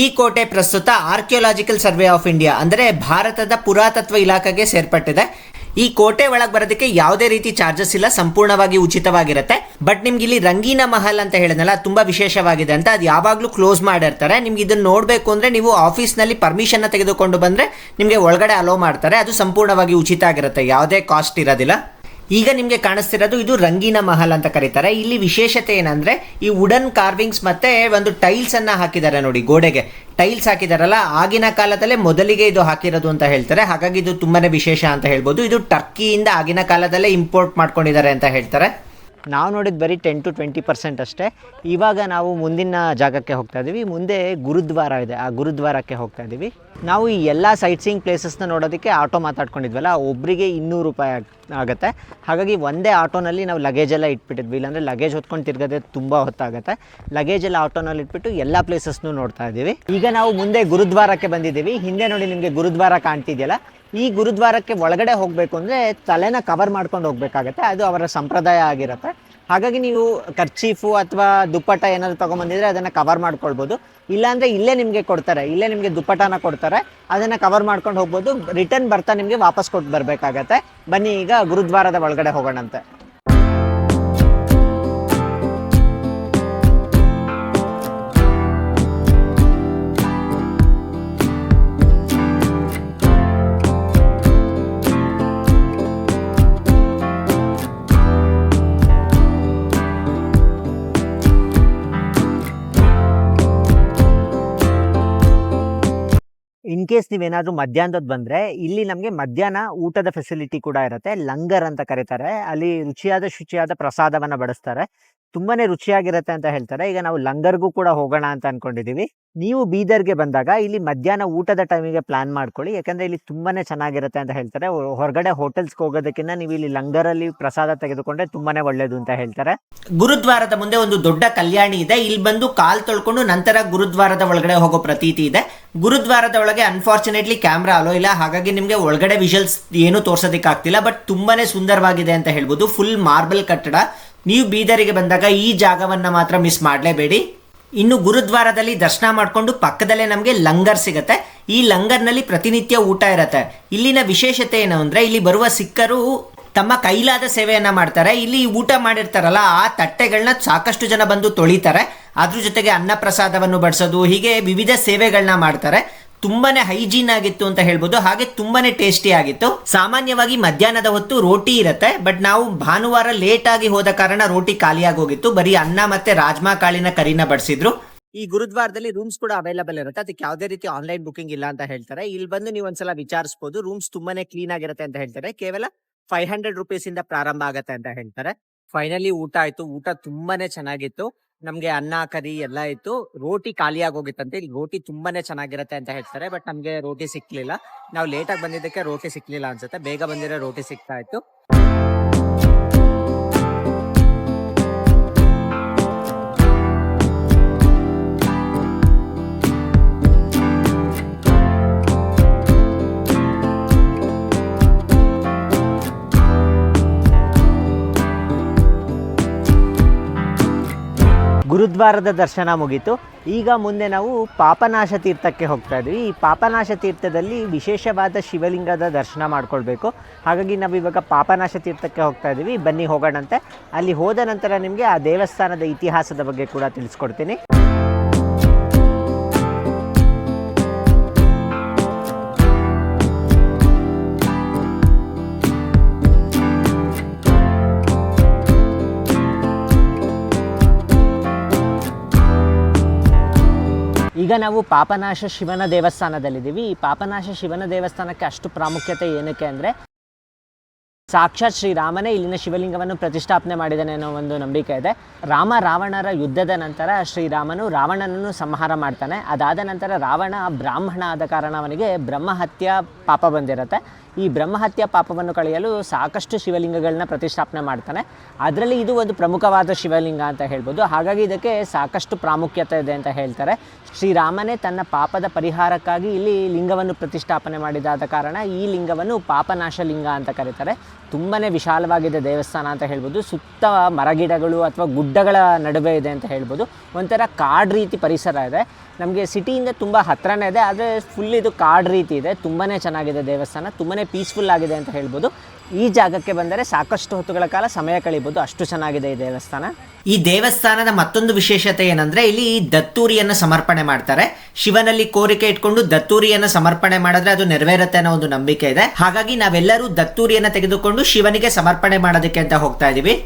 ಈ ಕೋಟೆ ಪ್ರಸ್ತುತ ಆರ್ಕಿಯೋಲಾಜಿಕಲ್ ಸರ್ವೆ ಆಫ್ ಇಂಡಿಯಾ ಅಂದರೆ ಭಾರತದ ಪುರಾತತ್ವ ಇಲಾಖೆಗೆ ಸೇರ್ಪಟ್ಟಿದೆ. ಈ ಕೋಟೆ ಒಳಗೆ ಬರೋದಕ್ಕೆ ಯಾವುದೇ ರೀತಿ ಚಾರ್ಜಸ್ ಇಲ್ಲ, ಸಂಪೂರ್ಣವಾಗಿ ಉಚಿತವಾಗಿರುತ್ತೆ. ಬಟ್ ನಿಮ್ಗೆ ಇಲ್ಲಿ ರಂಗೀನ ಮಹಲ್ ಅಂತ ಹೇಳಿದ್ನಲ್ಲ, ತುಂಬಾ ವಿಶೇಷವಾಗಿದೆ ಅಂತ, ಅದು ಯಾವಾಗಲೂ ಕ್ಲೋಸ್ ಮಾಡಿರ್ತಾರೆ. ನಿಮ್ಗೆ ಇದನ್ನ ನೋಡಬೇಕು ಅಂದ್ರೆ ನೀವು ಆಫೀಸ್ನಲ್ಲಿ ಪರ್ಮಿಷನ್ ತೆಗೆದುಕೊಂಡು ಬಂದ್ರೆ ನಿಮಗೆ ಒಳಗಡೆ ಅಲೋ ಮಾಡ್ತಾರೆ. ಅದು ಸಂಪೂರ್ಣವಾಗಿ ಉಚಿತ ಆಗಿರುತ್ತೆ, ಯಾವುದೇ ಕಾಸ್ಟ್ ಇರೋದಿಲ್ಲ. ಈಗ ನಿಮಗೆ ಕಾಣಿಸ್ತಿರೋದು ಇದು ರಂಗೀನ ಮಹಲ್ ಅಂತ ಕರೀತಾರೆ. ಇಲ್ಲಿ ವಿಶೇಷತೆ ಏನಂದ್ರೆ ಈ ವುಡನ್ ಕಾರ್ವಿಂಗ್ಸ್ ಮತ್ತೆ ಒಂದು ಟೈಲ್ಸ್ ಅನ್ನ ಹಾಕಿದ್ದಾರೆ ನೋಡಿ, ಗೋಡೆಗೆ ಟೈಲ್ಸ್ ಹಾಕಿದಾರಲ್ಲ, ಆಗಿನ ಕಾಲದಲ್ಲೇ ಮೊದಲಿಗೆ ಇದು ಹಾಕಿರೋದು ಅಂತ ಹೇಳ್ತಾರೆ. ಹಾಗಾಗಿ ಇದು ತುಂಬಾನೇ ವಿಶೇಷ ಅಂತ ಹೇಳ್ಬೋದು. ಇದು ಟರ್ಕಿಯಿಂದ ಆಗಿನ ಕಾಲದಲ್ಲೇ ಇಂಪೋರ್ಟ್ ಮಾಡ್ಕೊಂಡಿದ್ದಾರೆ ಅಂತ ಹೇಳ್ತಾರೆ.
ನಾವು ನೋಡಿದ್ದು ಬರೀ 10 to 20% ಅಷ್ಟೇ. ಇವಾಗ ನಾವು ಮುಂದಿನ ಜಾಗಕ್ಕೆ ಹೋಗ್ತಾ ಇದ್ದೀವಿ. ಮುಂದೆ ಗುರುದ್ವಾರ ಇದೆ, ಆ ಗುರುದ್ವಾರಕ್ಕೆ ಹೋಗ್ತಾ ಇದ್ದೀವಿ. ನಾವು ಈ ಎಲ್ಲ ಸೈಟ್ ಸೀಯಿಂಗ್ ಪ್ಲೇಸಸ್ನ ನೋಡೋದಕ್ಕೆ ಆಟೋ ಮಾತಾಡ್ಕೊಂಡಿದ್ವಲ್ಲ, ಒಬ್ಬರಿಗೆ 200 ರೂಪಾಯಿ ಆಗುತ್ತೆ. ಹಾಗಾಗಿ ಒಂದೇ ಆಟೋನಲ್ಲಿ ನಾವು ಲಗೇಜ್ ಎಲ್ಲ ಇಟ್ಬಿಟ್ಟಿದ್ವಿ, ಇಲ್ಲಾಂದರೆ ಲಗೇಜ್ ಹೊತ್ಕೊಂಡು ತಿರ್ಗೋದೇ ತುಂಬ ಹೊತ್ತಾಗುತ್ತೆ. ಲಗೇಜ್ ಎಲ್ಲ ಆಟೋನಲ್ಲಿ ಇಟ್ಬಿಟ್ಟು ಎಲ್ಲ ಪ್ಲೇಸಸ್ನೂ ನೋಡ್ತಾ ಇದ್ದೀವಿ. ಈಗ ನಾವು ಮುಂದೆ ಗುರುದ್ವಾರಕ್ಕೆ ಬಂದಿದ್ದೀವಿ. ಹಿಂದೆ ನೋಡಿ ನಿಮಗೆ ಗುರುದ್ವಾರ ಕಾಣ್ತಿದೆಯಲ್ಲ, ಈ ಗುರುದ್ವಾರಕ್ಕೆ ಒಳಗಡೆ ಹೋಗಬೇಕು ಅಂದರೆ ತಲೆನ ಕವರ್ ಮಾಡ್ಕೊಂಡು ಹೋಗಬೇಕಾಗತ್ತೆ, ಅದು ಅವರ ಸಂಪ್ರದಾಯ ಆಗಿರುತ್ತೆ. ಹಾಗಾಗಿ ನೀವು ಕರ್ಚೀಫು ಅಥವಾ ದುಪ್ಪಟ್ಟ ಏನಾದರೂ ತೊಗೊಂಬಂದಿದ್ರೆ ಅದನ್ನು ಕವರ್ ಮಾಡ್ಕೊಳ್ಬೋದು. ಇಲ್ಲಾಂದರೆ ಇಲ್ಲೇ ನಿಮಗೆ ಕೊಡ್ತಾರೆ, ಇಲ್ಲೇ ನಿಮಗೆ ದುಪ್ಪಟ್ಟನ ಕೊಡ್ತಾರೆ, ಅದನ್ನು ಕವರ್ ಮಾಡ್ಕೊಂಡು ಹೋಗ್ಬೋದು. ರಿಟರ್ನ್ ಬರ್ತಾ ನಿಮಗೆ ವಾಪಸ್ ಕೊಟ್ಟು ಬರಬೇಕಾಗತ್ತೆ. ಬನ್ನಿ ಈಗ ಗುರುದ್ವಾರದ ಒಳಗಡೆ ಹೋಗೋಣಂತೆ. ಇನ್ ಕೇಸ್ ನೀವೇನಾದರೂ ಮಧ್ಯಾಹ್ನದ ಬಂದರೆ ಇಲ್ಲಿ ನಮಗೆ ಮಧ್ಯಾಹ್ನ ಊಟದ ಫೆಸಿಲಿಟಿ ಕೂಡ ಇರುತ್ತೆ. ಲಂಗರ್ ಅಂತ ಕರೀತಾರೆ. ಅಲ್ಲಿ ಶುಚಿಯಾದ ಪ್ರಸಾದವನ್ನು ಬಡಿಸ್ತಾರೆ. ತುಂಬಾ ರುಚಿಯಾಗಿರುತ್ತೆ ಅಂತ ಹೇಳ್ತಾರೆ. ಈಗ ನಾವು ಲಂಗರ್ಗೂ ಕೂಡ ಹೋಗೋಣ ಅಂತ ಅಂದ್ಕೊಂಡಿದ್ದೀವಿ. ನೀವು ಬೀದರ್ಗೆ ಬಂದಾಗ ಇಲ್ಲಿ ಮಧ್ಯಾಹ್ನ ಊಟದ ಟೈಮಿಗೆ ಪ್ಲಾನ್ ಮಾಡ್ಕೊಳ್ಳಿ, ಯಾಕಂದರೆ ಇಲ್ಲಿ ತುಂಬಾ ಚೆನ್ನಾಗಿರುತ್ತೆ ಅಂತ ಹೇಳ್ತಾರೆ. ಹೊರಗಡೆ ಹೋಟೆಲ್ಸ್ಗೆ ಹೋಗೋದಕ್ಕಿಂತ ನೀವು ಇಲ್ಲಿ ಲಂಗರಲ್ಲಿ ಪ್ರಸಾದ ತೆಗೆದುಕೊಂಡ್ರೆ ತುಂಬಾ ಒಳ್ಳೆಯದು ಅಂತ ಹೇಳ್ತಾರೆ.
ಗುರುದ್ವಾರದ ಮುಂದೆ ಒಂದು ದೊಡ್ಡ ಕಲ್ಯಾಣಿ ಇದೆ. ಇಲ್ಲಿ ಬಂದು ಕಾಲ್ ತೊಳ್ಕೊಂಡು ನಂತರ ಗುರುದ್ವಾರದ ಒಳಗಡೆ ಹೋಗೋ ಪ್ರತೀತಿ ಇದೆ. ಗುರುದ್ವಾರದ ಒಳಗೆ ಅನ್ಫಾರ್ಚುನೇಟ್ಲಿ ಕ್ಯಾಮ್ರಾ ಅಲೋ ಇಲ್ಲ, ಹಾಗಾಗಿ ನಿಮಗೆ ಒಳಗಡೆ ವಿಜುವಲ್ಸ್ ಏನು ತೋರ್ಸೋದಕ್ಕಾಗ್ತಿಲ್ಲ. ಬಟ್ ತುಂಬಾನೇ ಸುಂದರವಾಗಿದೆ ಅಂತ ಹೇಳ್ಬೋದು. ಫುಲ್ ಮಾರ್ಬಲ್ ಕಟ್ಟಡ. ನೀವು ಬೀದರಿಗೆ ಬಂದಾಗ ಈ ಜಾಗವನ್ನ ಮಾತ್ರ ಮಿಸ್ ಮಾಡಲೇಬೇಡಿ. ಇನ್ನು ಗುರುದ್ವಾರದಲ್ಲಿ ದರ್ಶನ ಮಾಡಿಕೊಂಡು ಪಕ್ಕದಲ್ಲೇ ನಮಗೆ ಲಂಗರ್ ಸಿಗುತ್ತೆ. ಈ ಲಂಗರ್ನಲ್ಲಿ ಪ್ರತಿನಿತ್ಯ ಊಟ ಇರುತ್ತೆ. ಇಲ್ಲಿನ ವಿಶೇಷತೆ ಏನು ಅಂದರೆ ಇಲ್ಲಿ ಬರುವ ಸಿಖ್ಖರು ತಮ್ಮ ಕೈಲಾದ ಸೇವೆಯನ್ನ ಮಾಡ್ತಾರೆ. ಇಲ್ಲಿ ಊಟ ಮಾಡಿರ್ತಾರಲ್ಲ, ಆ ತಟ್ಟೆಗಳನ್ನ ಸಾಕಷ್ಟು ಜನ ಬಂದು ತೊಳಿತಾರೆ. ಅದ್ರ ಜೊತೆಗೆ ಅನ್ನ ಪ್ರಸಾದವನ್ನು ಬಡಿಸೋದು, ಹೀಗೆ ವಿವಿಧ ಸೇವೆಗಳನ್ನ ಮಾಡ್ತಾರೆ. ತುಂಬಾನೇ ಹೈಜೀನ್ ಆಗಿತ್ತು ಅಂತ ಹೇಳ್ಬೋದು. ಹಾಗೆ ತುಂಬಾನೇ ಟೇಸ್ಟಿ ಆಗಿತ್ತು. ಸಾಮಾನ್ಯವಾಗಿ ಮಧ್ಯಾಹ್ನದ ಹೊತ್ತು ರೋಟಿ ಇರುತ್ತೆ, ಬಟ್ ನಾವು ಭಾನುವಾರ ಲೇಟ್ ಆಗಿ ಹೋದ ಕಾರಣ ರೋಟಿ ಖಾಲಿಯಾಗಿ ಹೋಗಿತ್ತು. ಬರೀ ಅನ್ನ ಮತ್ತೆ ರಾಜ್ಮಾ ಕಾಳಿನ ಕರಿನ ಬಡಿಸಿದ್ರು.
ಈ ಗುರುದ್ವಾರದಲ್ಲಿ ರೂಮ್ಸ್ ಕೂಡ ಅವೈಲಬಲ್ ಇರುತ್ತೆ. ಅದಕ್ಕೆ ಯಾವುದೇ ರೀತಿ ಆನ್ಲೈನ್ ಬುಕಿಂಗ್ ಇಲ್ಲ ಅಂತ ಹೇಳ್ತಾರೆ. ಇಲ್ಲಿ ಬಂದು ನೀವು ಒಂದ್ಸಲ ವಿಚಾರಿಸಬಹುದು. ರೂಮ್ಸ್ ತುಂಬಾನೇ ಕ್ಲೀನ್ ಆಗಿರುತ್ತೆ ಅಂತ ಹೇಳ್ತಾರೆ. ಕೇವಲ 500 ರೂಪೀಸ್ ಇಂದ ಪ್ರಾರಂಭ ಆಗತ್ತೆ ಅಂತ ಹೇಳ್ತಾರೆ. ಫೈನಲಿ ಊಟ ಆಯ್ತು. ಊಟ ತುಂಬಾನೇ ಚೆನ್ನಾಗಿತ್ತು. ನಮ್ಗೆ ಅನ್ನ ಕರಿ ಎಲ್ಲ ಇತ್ತು. ರೋಟಿ ಖಾಲಿಯಾಗಿ ಹೋಗಿತ್ತಂತೆ. ಇಲ್ಲಿ ರೋಟಿ ತುಂಬಾನೇ ಚೆನ್ನಾಗಿರುತ್ತೆ ಅಂತ ಹೇಳ್ತಾರೆ. ಬಟ್ ನಮ್ಗೆ ರೋಟಿ ಸಿಕ್ಲಿಲ್ಲ. ನಾವು ಲೇಟ್ ಆಗಿ ಬಂದಿದ್ದಕ್ಕೆ ರೋಟಿ ಸಿಕ್ಲಿಲ್ಲ ಅನ್ಸುತ್ತೆ. ಬೇಗ ಬಂದಿರೋ ರೋಟಿ ಸಿಗ್ತಾ ಇತ್ತು. ಗುರುದ್ವಾರದ ದರ್ಶನ ಮುಗೀತು. ಈಗ ಮುಂದೆ ನಾವು ಪಾಪನಾಶ ತೀರ್ಥಕ್ಕೆ ಹೋಗ್ತಾ ಇದ್ವಿ. ಈ ಪಾಪನಾಶ ತೀರ್ಥದಲ್ಲಿ ವಿಶೇಷವಾದ ಶಿವಲಿಂಗದ ದರ್ಶನ ಮಾಡ್ಕೊಳ್ಬೇಕು. ಹಾಗಾಗಿ ನಾವು ಇವಾಗ ಪಾಪನಾಶ ತೀರ್ಥಕ್ಕೆ ಹೋಗ್ತಾ ಇದ್ದೀವಿ. ಬನ್ನಿ ಹೋಗೋಣಂತೆ. ಅಲ್ಲಿ ಹೋದ ನಂತರ ನಿಮಗೆ ಆ ದೇವಸ್ಥಾನದ ಇತಿಹಾಸದ ಬಗ್ಗೆ ಕೂಡ ತಿಳಿಸ್ಕೊಡ್ತೀನಿ. ಈಗ ನಾವು ಪಾಪನಾಶ ಶಿವನ ದೇವಸ್ಥಾನದಲ್ಲಿದ್ದೀವಿ. ಈ ಪಾಪನಾಶ ಶಿವನ ದೇವಸ್ಥಾನಕ್ಕೆ ಅಷ್ಟು ಪ್ರಾಮುಖ್ಯತೆ ಏನಕ್ಕೆ ಅಂದರೆ, ಸಾಕ್ಷಾತ್ ಶ್ರೀರಾಮನೇ ಇಲ್ಲಿನ ಶಿವಲಿಂಗವನ್ನು ಪ್ರತಿಷ್ಠಾಪನೆ ಮಾಡಿದ್ದಾನೆ ಅನ್ನೋ ಒಂದು ನಂಬಿಕೆ ಇದೆ. ರಾವಣರ ಯುದ್ಧದ ನಂತರ ಶ್ರೀರಾಮನು ರಾವಣನನ್ನು ಸಂಹಾರ ಮಾಡ್ತಾನೆ. ಅದಾದ ನಂತರ ರಾವಣ ಬ್ರಾಹ್ಮಣ ಆದ ಕಾರಣ ಅವನಿಗೆ ಬ್ರಹ್ಮಹತ್ಯೆ ಪಾಪ ಬಂದಿರುತ್ತೆ. ಈ ಬ್ರಹ್ಮಹತ್ಯೆ ಪಾಪವನ್ನು ಕಳೆಯಲು ಸಾಕಷ್ಟು ಶಿವಲಿಂಗಗಳನ್ನ ಪ್ರತಿಷ್ಠಾಪನೆ ಮಾಡ್ತಾನೆ. ಅದರಲ್ಲಿ ಇದು ಒಂದು ಪ್ರಮುಖವಾದ ಶಿವಲಿಂಗ ಅಂತ ಹೇಳ್ಬೋದು. ಹಾಗಾಗಿ ಇದಕ್ಕೆ ಸಾಕಷ್ಟು ಪ್ರಾಮುಖ್ಯತೆ ಇದೆ ಅಂತ ಹೇಳ್ತಾರೆ. ಶ್ರೀರಾಮನೇ ತನ್ನ ಪಾಪದ ಪರಿಹಾರಕ್ಕಾಗಿ ಇಲ್ಲಿ ಲಿಂಗವನ್ನು ಪ್ರತಿಷ್ಠಾಪನೆ ಮಾಡಿದಾದ ಕಾರಣ ಈ ಲಿಂಗವನ್ನು ಪಾಪನಾಶ ಲಿಂಗ ಅಂತ ಕರೀತಾರೆ. ತುಂಬಾ ವಿಶಾಲವಾಗಿದೆ ದೇವಸ್ಥಾನ ಅಂತ ಹೇಳ್ಬೋದು. ಸುತ್ತ ಮರಗಿಡಗಳು ಅಥವಾ ಗುಡ್ಡಗಳ ನಡುವೆ ಇದೆ ಅಂತ ಹೇಳ್ಬೋದು. ಒಂಥರ ಕಾಡು ರೀತಿ ಪರಿಸರ ಇದೆ. ನಮಗೆ ಸಿಟಿಯಿಂದ ತುಂಬ ಹತ್ರನೇ ಇದೆ, ಆದರೆ ಫುಲ್ ಇದು ಕಾಡು ರೀತಿ ಇದೆ. ತುಂಬಾ ಚೆನ್ನಾಗಿದೆ ದೇವಸ್ಥಾನ, ತುಂಬಾ ಪೀಸ್ಫುಲ್ ಆಗಿದೆ ಅಂತ ಹೇಳ್ಬೋದು. ಈ ಜಾಗಕ್ಕೆ ಬಂದರೆ ಸಾಕಷ್ಟು ಹೊತ್ತುಗಳ ಕಾಲ ಸಮಯ ಕಳೀಬೋದು, ಅಷ್ಟು ಚೆನ್ನಾಗಿದೆ ಈ ದೇವಸ್ಥಾನ.
ಈ ದೇವಸ್ಥಾನದ ಮತ್ತೊಂದು ವಿಶೇಷತೆ ಏನಂದ್ರೆ ಇಲ್ಲಿ ದತ್ತೂರಿಯನ್ನು ಸಮರ್ಪಣೆ ಮಾಡ್ತಾರೆ. ಶಿವನಲ್ಲಿ ಕೋರಿಕೆ ಇಟ್ಕೊಂಡು ದತ್ತೂರಿಯನ್ನು ಸಮರ್ಪಣೆ ಮಾಡಿದ್ರೆ ಅದು ನೆರವೇರುತ್ತೆ ಅನ್ನೋ ಒಂದು ನಂಬಿಕೆ ಇದೆ. ಹಾಗಾಗಿ ನಾವೆಲ್ಲರೂ ದತ್ತೂರಿಯನ್ನು ತೆಗೆದುಕೊಂಡು ಶಿವನಿಗೆ ಸಮರ್ಪಣೆ ಮಾಡೋದಕ್ಕೆ ಅಂತ ಹೋಗ್ತಾ ಇದೀವಿ.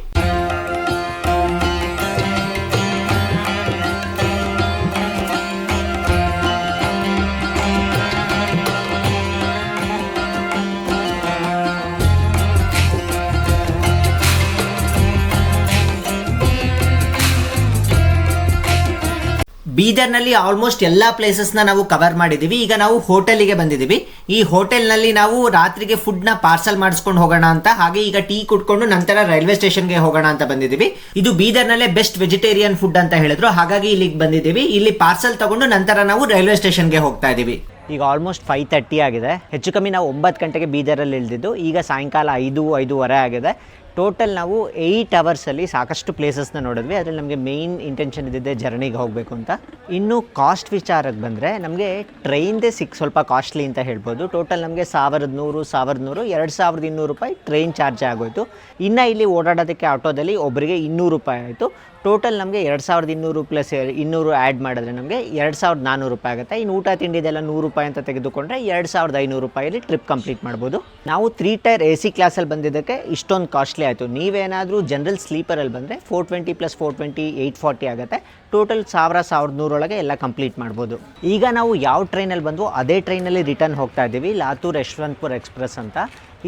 ಬೀದರ್ನಲ್ಲಿ ಆಲ್ಮೋಸ್ಟ್ ಎಲ್ಲ ಪ್ಲೇಸಸ್ನ ನಾವು ಕವರ್ ಮಾಡಿದ್ದೀವಿ. ಈಗ ನಾವು ಹೋಟೆಲಿಗೆ ಬಂದಿದ್ದೀವಿ. ಈ ಹೋಟೆಲ್ನಲ್ಲಿ ನಾವು ರಾತ್ರಿಗೆ ಫುಡ್ನ ಪಾರ್ಸಲ್ ಮಾಡಿಸ್ಕೊಂಡು ಹೋಗೋಣ ಅಂತ, ಹಾಗೆ ಈಗ ಟೀ ಕುಡ್ಕೊಂಡು ನಂತರ ರೈಲ್ವೆ ಸ್ಟೇಷನ್ಗೆ ಹೋಗೋಣ ಅಂತ ಬಂದಿದ್ದೀವಿ. ಇದು ಬೀದರ್ನಲ್ಲೇ ಬೆಸ್ಟ್ ವೆಜಿಟೇರಿಯನ್ ಫುಡ್ ಅಂತ ಹೇಳಿದ್ರು, ಹಾಗಾಗಿ ಇಲ್ಲಿಗೆ ಬಂದಿದ್ದೀವಿ. ಇಲ್ಲಿ ಪಾರ್ಸಲ್ ತಗೊಂಡು ನಂತರ ನಾವು ರೈಲ್ವೆ ಸ್ಟೇಷನ್ಗೆ ಹೋಗ್ತಾ ಇದ್ದೀವಿ.
ಈಗ ಆಲ್ಮೋಸ್ಟ್ 5:30 ಆಗಿದೆ. ಹೆಚ್ಚು ಕಮ್ಮಿ ನಾವು 9 ಗಂಟೆಗೆ ಬೀದರಲ್ಲಿ ಇಳಿದಿದ್ದು, ಈಗ ಸಾಯಂಕಾಲ 5-5:15 ಆಗಿದೆ. ಟೋಟಲ್ ನಾವು 8 ಅವರ್ಸಲ್ಲಿ ಸಾಕಷ್ಟು ಪ್ಲೇಸಸ್ನ ನೋಡಿದ್ವಿ. ಅದರಲ್ಲಿ ನಮಗೆ ಮೇಯ್ನ್ ಇಂಟೆನ್ಷನ್ ಇದ್ದಿದ್ದೆ ಜರ್ನಿಗೆ ಹೋಗಬೇಕು ಅಂತ. ಇನ್ನು ಕಾಸ್ಟ್ ವಿಚಾರಕ್ಕೆ ಬಂದರೆ ನಮಗೆ ಟ್ರೈನ್ದೇ ಸ್ವಲ್ಪ ಕಾಸ್ಟ್ಲಿ ಅಂತ ಹೇಳ್ಬೋದು. ಟೋಟಲ್ ನಮಗೆ 1100 2200 ರೂಪಾಯಿ ಟ್ರೈನ್ ಚಾರ್ಜ್ ಆಗೋಯಿತು. ಇನ್ನು ಇಲ್ಲಿ ಓಡಾಡೋದಕ್ಕೆ ಆಟೋದಲ್ಲಿ ಒಬ್ಬರಿಗೆ 200 ರೂಪಾಯಿ ಆಯಿತು. ಟೋಟಲ್ ನಮಗೆ 2200 ಪ್ಲಸ್ 200 ಆ್ಯಡ್ ಮಾಡಿದ್ರೆ ನಮಗೆ 2400 ರೂಪಾಯಿ ಆಗುತ್ತೆ. ಇನ್ನು ಊಟ ತಿಂಡಿದೆಲ್ಲ 100 ರೂಪಾಯಿ ಅಂತ ತೆಗೆದುಕೊಂಡ್ರೆ 2500 ರೂಪಾಯಲ್ಲಿ ಟ್ರಿಪ್ ಕಂಪ್ಲೀಟ್ ಮಾಡ್ಬೋದು. ನಾವು 3 ಟೈರ್ AC ಕ್ಲಾಸಲ್ಲಿ ಬಂದಿದ್ದಕ್ಕೆ ಇಷ್ಟೊಂದು ಕಾಸ್ಟ್ಲಿ ಆಯಿತು. ನೀವೇನಾದರೂ ಜನರಲ್ ಸ್ಲೀಪರಲ್ಲಿ ಬಂದರೆ 420 + 420 840 ಆಗುತ್ತೆ. ಟೋಟಲ್ 1100 ಒಳಗೆ ಎಲ್ಲ ಕಂಪ್ಲೀಟ್ ಮಾಡ್ಬೋದು. ಈಗ ನಾವು ಯಾವ ಟ್ರೈನಲ್ಲಿ ಬಂದ್ವೋ ಅದೇ ಟ್ರೈನಲ್ಲಿ ರಿಟರ್ನ್ ಹೋಗ್ತಾ ಇದ್ದೀವಿ. ಲಾತೂರ್ ಯಶವಂತಪುರ ಎಕ್ಸ್ಪ್ರೆಸ್ ಅಂತ.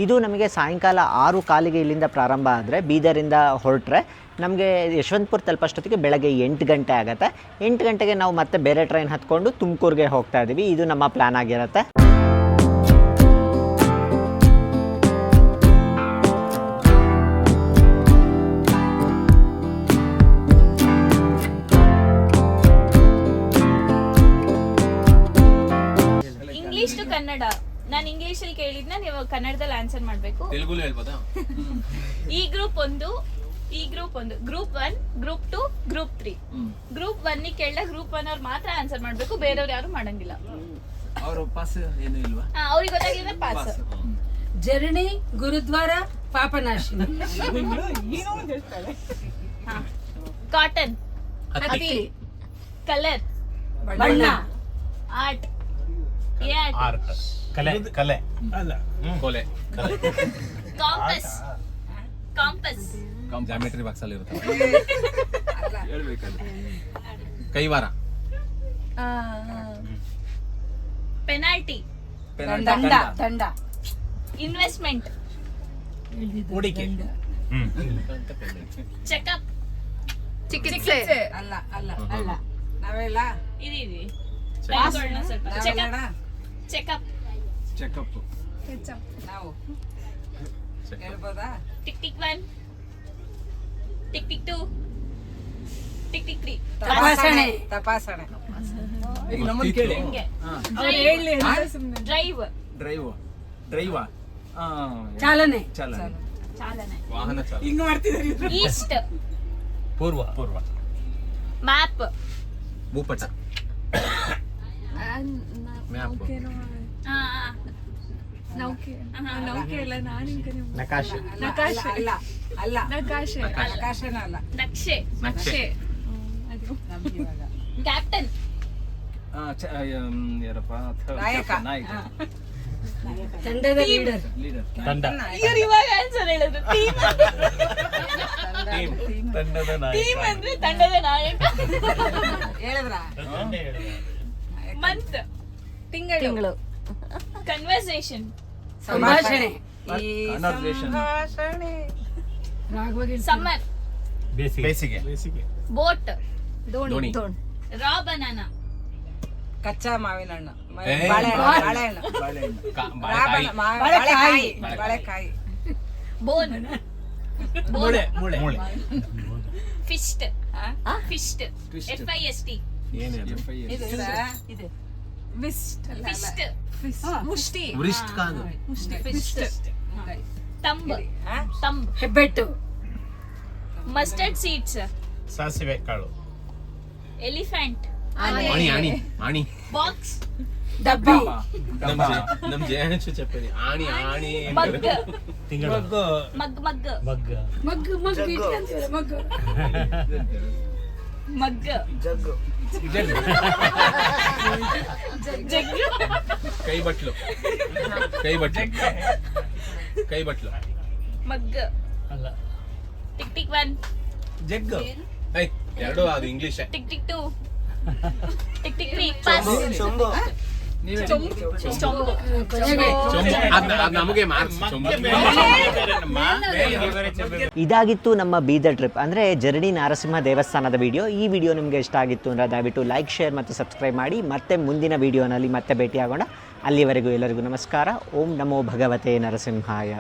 ಇದು ನಮಗೆ ಸಾಯಂಕಾಲ 6:15 ಇಲ್ಲಿಂದ ಪ್ರಾರಂಭ ಆದರೆ ಬೀದರಿಂದ ಹೊರಟ್ರೆ ನಮಗೆ ಯಶವಂತಪುರ ತಲುಪೋಷ್ಟೊತ್ತಿಗೆ ಬೆಳಗ್ಗೆ 8 ಗಂಟೆ ಆಗುತ್ತೆ. 8 ಗಂಟೆಗೆ ನಾವು ಮತ್ತೆ ಬೇರೆ ಟ್ರೈನ್ ಹತ್ಕೊಂಡು ತುಮಕೂರಿಗೆ ಹೋಗ್ತಾ ಇದ್ದೀವಿ. ಇದು ನಮ್ಮ ಪ್ಲ್ಯಾನ್ ಆಗಿರುತ್ತೆ.
English to Kannada. ನಾನು ಇಂಗ್ಲಿಷಲ್ಲಿ ಕೇಳಿದ್ನ ನೀವು ಕನ್ನಡದಲ್ಲಿ ಆನ್ಸರ್ ಮಾಡಬೇಕು.
ತೆಲುಗುಲಿ ಹೇಳ್ಬೋದಾ?
ಈ group 1, group 1, group 2, group 3. Group 1 ಕೇಳಿದ ಗ್ರೂಪ್ 1 ಅವ್ರು ಮಾತ್ರ ಆನ್ಸರ್ ಮಾಡಬೇಕು, ಬೇರೆಯವ್ರು ಯಾರು ಮಾಡಂಗಿಲ್ಲ.
ಅವರು ಪಾಸ್ ಏನು ಇಲ್ವಾ?
ಅವ್ರಿಗೆ ಗೊತ್ತಾಗಿದ್ರೆ ಪಾಸ್.
ಜರ್ನಿ, ಗುರುದ್ವಾರ, ಪಾಪನಾಶಿನಿ.
ಕಾಟನ್, ಹತ್ತಿ, ಕಲರ್,
ಬಣ್ಣ,
ಆರ್ಟ್,
ಆರ್ಟ್, ಕಲೆ ಅಲ್ಲ
ಕೊಲೆ,
ಕಾಂಪಸ್,
ಜಾಮೆಟ್ರಿ ಬಾಕ್ಸ್ ಅಲ್ಲಿ ಇರುತ್ತೆ. ಕೈವಾರ,
ಪೆನಾಲ್ಟಿ,
ದಂಡ,
ಇನ್ವೆಸ್ಟ್ಮೆಂಟ್,
ಹೂಡಿಕೆ,
ಚೆಕಪ್,
ಚಿಕಿತ್ಸೆ. ಅಲ್ಲ ನಾವೆಲ್ಲ
ಇರಿ ಸ್ವಲ್ಪ ಚೆಕಪ್,
ನಾವು ಹೇಳ್ಬೋದಾ?
Tick tick 1, tick tick 2, tick tick 3.
ತಪಾಸಣೆ.
ಈಗ ನಮ್ಮನ್ನ ಕೇಳಿ.
ಹಿಂಗೆ ಡ್ರೈವ್,
ಚಾಲನೆ.
ಚಾಲನೆ,
ವಾಹನ ಚಾಲನೆ,
ಹಿಂಗ್ ಮಾಡ್ತಿದ್ದಾರೆ.
ಈಸ್ಟ್,
ಪೂರ್ವ
ಮ್ಯಾಪ್,
ಭೂಪಟ, ಮ್ಯಾಪ್,
ನಕಾಶೆ,
ಅಲ್ಲ ನಕಾಶನ ಅಲ್ಲ.
ನಕ್ಷೆ, ಕ್ಯಾಪ್ಟನ್,
ಯಾರಪ್ಪ?
ನಾಯಕ.
ನಾಯಕ,
ತಂಡದ ಲೀಡರ್.
ತಂಡ,
ಇವ್ರು ಇವಾಗ ಆನ್ಸರ್ ಹೇಳಿದ್ರು.
ತಂಡದ
ಟೀಮ್ ಅಂದ್ರೆ ತಂಡದ ನಾಯಕ.
ಹೇಳಿದ್ರ?
ಮಂತ್, ತಿಂಗಳು, ಕನ್ವರ್ಸೇಷನ್,
ಸಂಭಾಷಣೆ.
Conversation.
ಸಮ್ಮರ್,
ಬೇಸಿಗೆ
ಬೋಟ್,
ದೋಣಿ,
ರಾ ಬನಾನಾ,
ಕಚ್ಚಾ ಮಾವಿನ ಹಣ್ಣು,
ಏ,
ಬಾಳೆಹಣ್ಣು,
ಬಾಳೆಕಾಯಿ,
ಬಾಳೆಕಾಯಿ,
ಬೋನ್,
ಮೂಳೆ
ಫಿಸ್ಟ್,
Twist.
FIST,
ಏನಿದೆ?
ಇದು
ಫಿಸ್ಟ್, ಮುಷ್ಟಿ,
ವೃಷ್ಟ್ ಕಾದು,
ಫಿಸ್ಟ್, ತಂಬ್,
ಹೆಬ್ಬೆಟ್ಟು,
ಮಸ್ಟರ್ಡ್ ಸೀಡ್ಸ್,
ಸಾಸಿವೆ ಕಾಳು,
ಎಲಿಫೆಂಟ್,
ಆಣಿ ಆಣಿ ಆಣಿ
ಬಾಕ್ಸ್
ಡಬ್ಬಿ
ನಮ್ ಜಯಂಶು చెప్పేది ಆಣಿ ಆಣಿ
ಮಗ್
ತಿಂಗಳು
ಮಗ್ ಮಗ್
ಮಗ್ಗ
ಮಗ್ಗು ಮಗ್ಗು ಇಟ್ಕೊಂತೀವಲ್ಲ ಮಗ್ಗು
ಮಗ್ ಜಗ್ಗು
ಕೈ ಬಟ್ಲು
ಮಗ್
ಅಲ್ಲ
ಟಿಕ್ ಟಿಕ್ 1
ಜಗ್ಗು
ಐ ಎರಡು ಅದು English
tick tick 2 tick tick 3 pass ಚೊಂಬು
ಅದ್ ನಮಗೆ ಮಾರ್ಕ್ಸ್
ಇದಾಗಿತ್ತು ನಮ್ಮ ಬೀದರ್ ಟ್ರಿಪ್ ಅಂದರೆ ಜರಡಿ ನರಸಿಂಹ ದೇವಸ್ಥಾನದ ವಿಡಿಯೋ. ಈ ವಿಡಿಯೋ ನಿಮಗೆ ಇಷ್ಟ ಆಗಿತ್ತು ಅಂದರೆ ದಯವಿಟ್ಟು ಲೈಕ್, ಶೇರ್ ಮತ್ತು ಸಬ್ಸ್ಕ್ರೈಬ್ ಮಾಡಿ. ಮತ್ತೆ ಮುಂದಿನ ವಿಡಿಯೋನಲ್ಲಿ ಮತ್ತೆ ಭೇಟಿಯಾಗೋಣ. ಅಲ್ಲಿವರೆಗೂ ಎಲ್ಲರಿಗೂ ನಮಸ್ಕಾರ. ಓಂ ನಮೋ ಭಗವತೆ ನರಸಿಂಹಾಯ.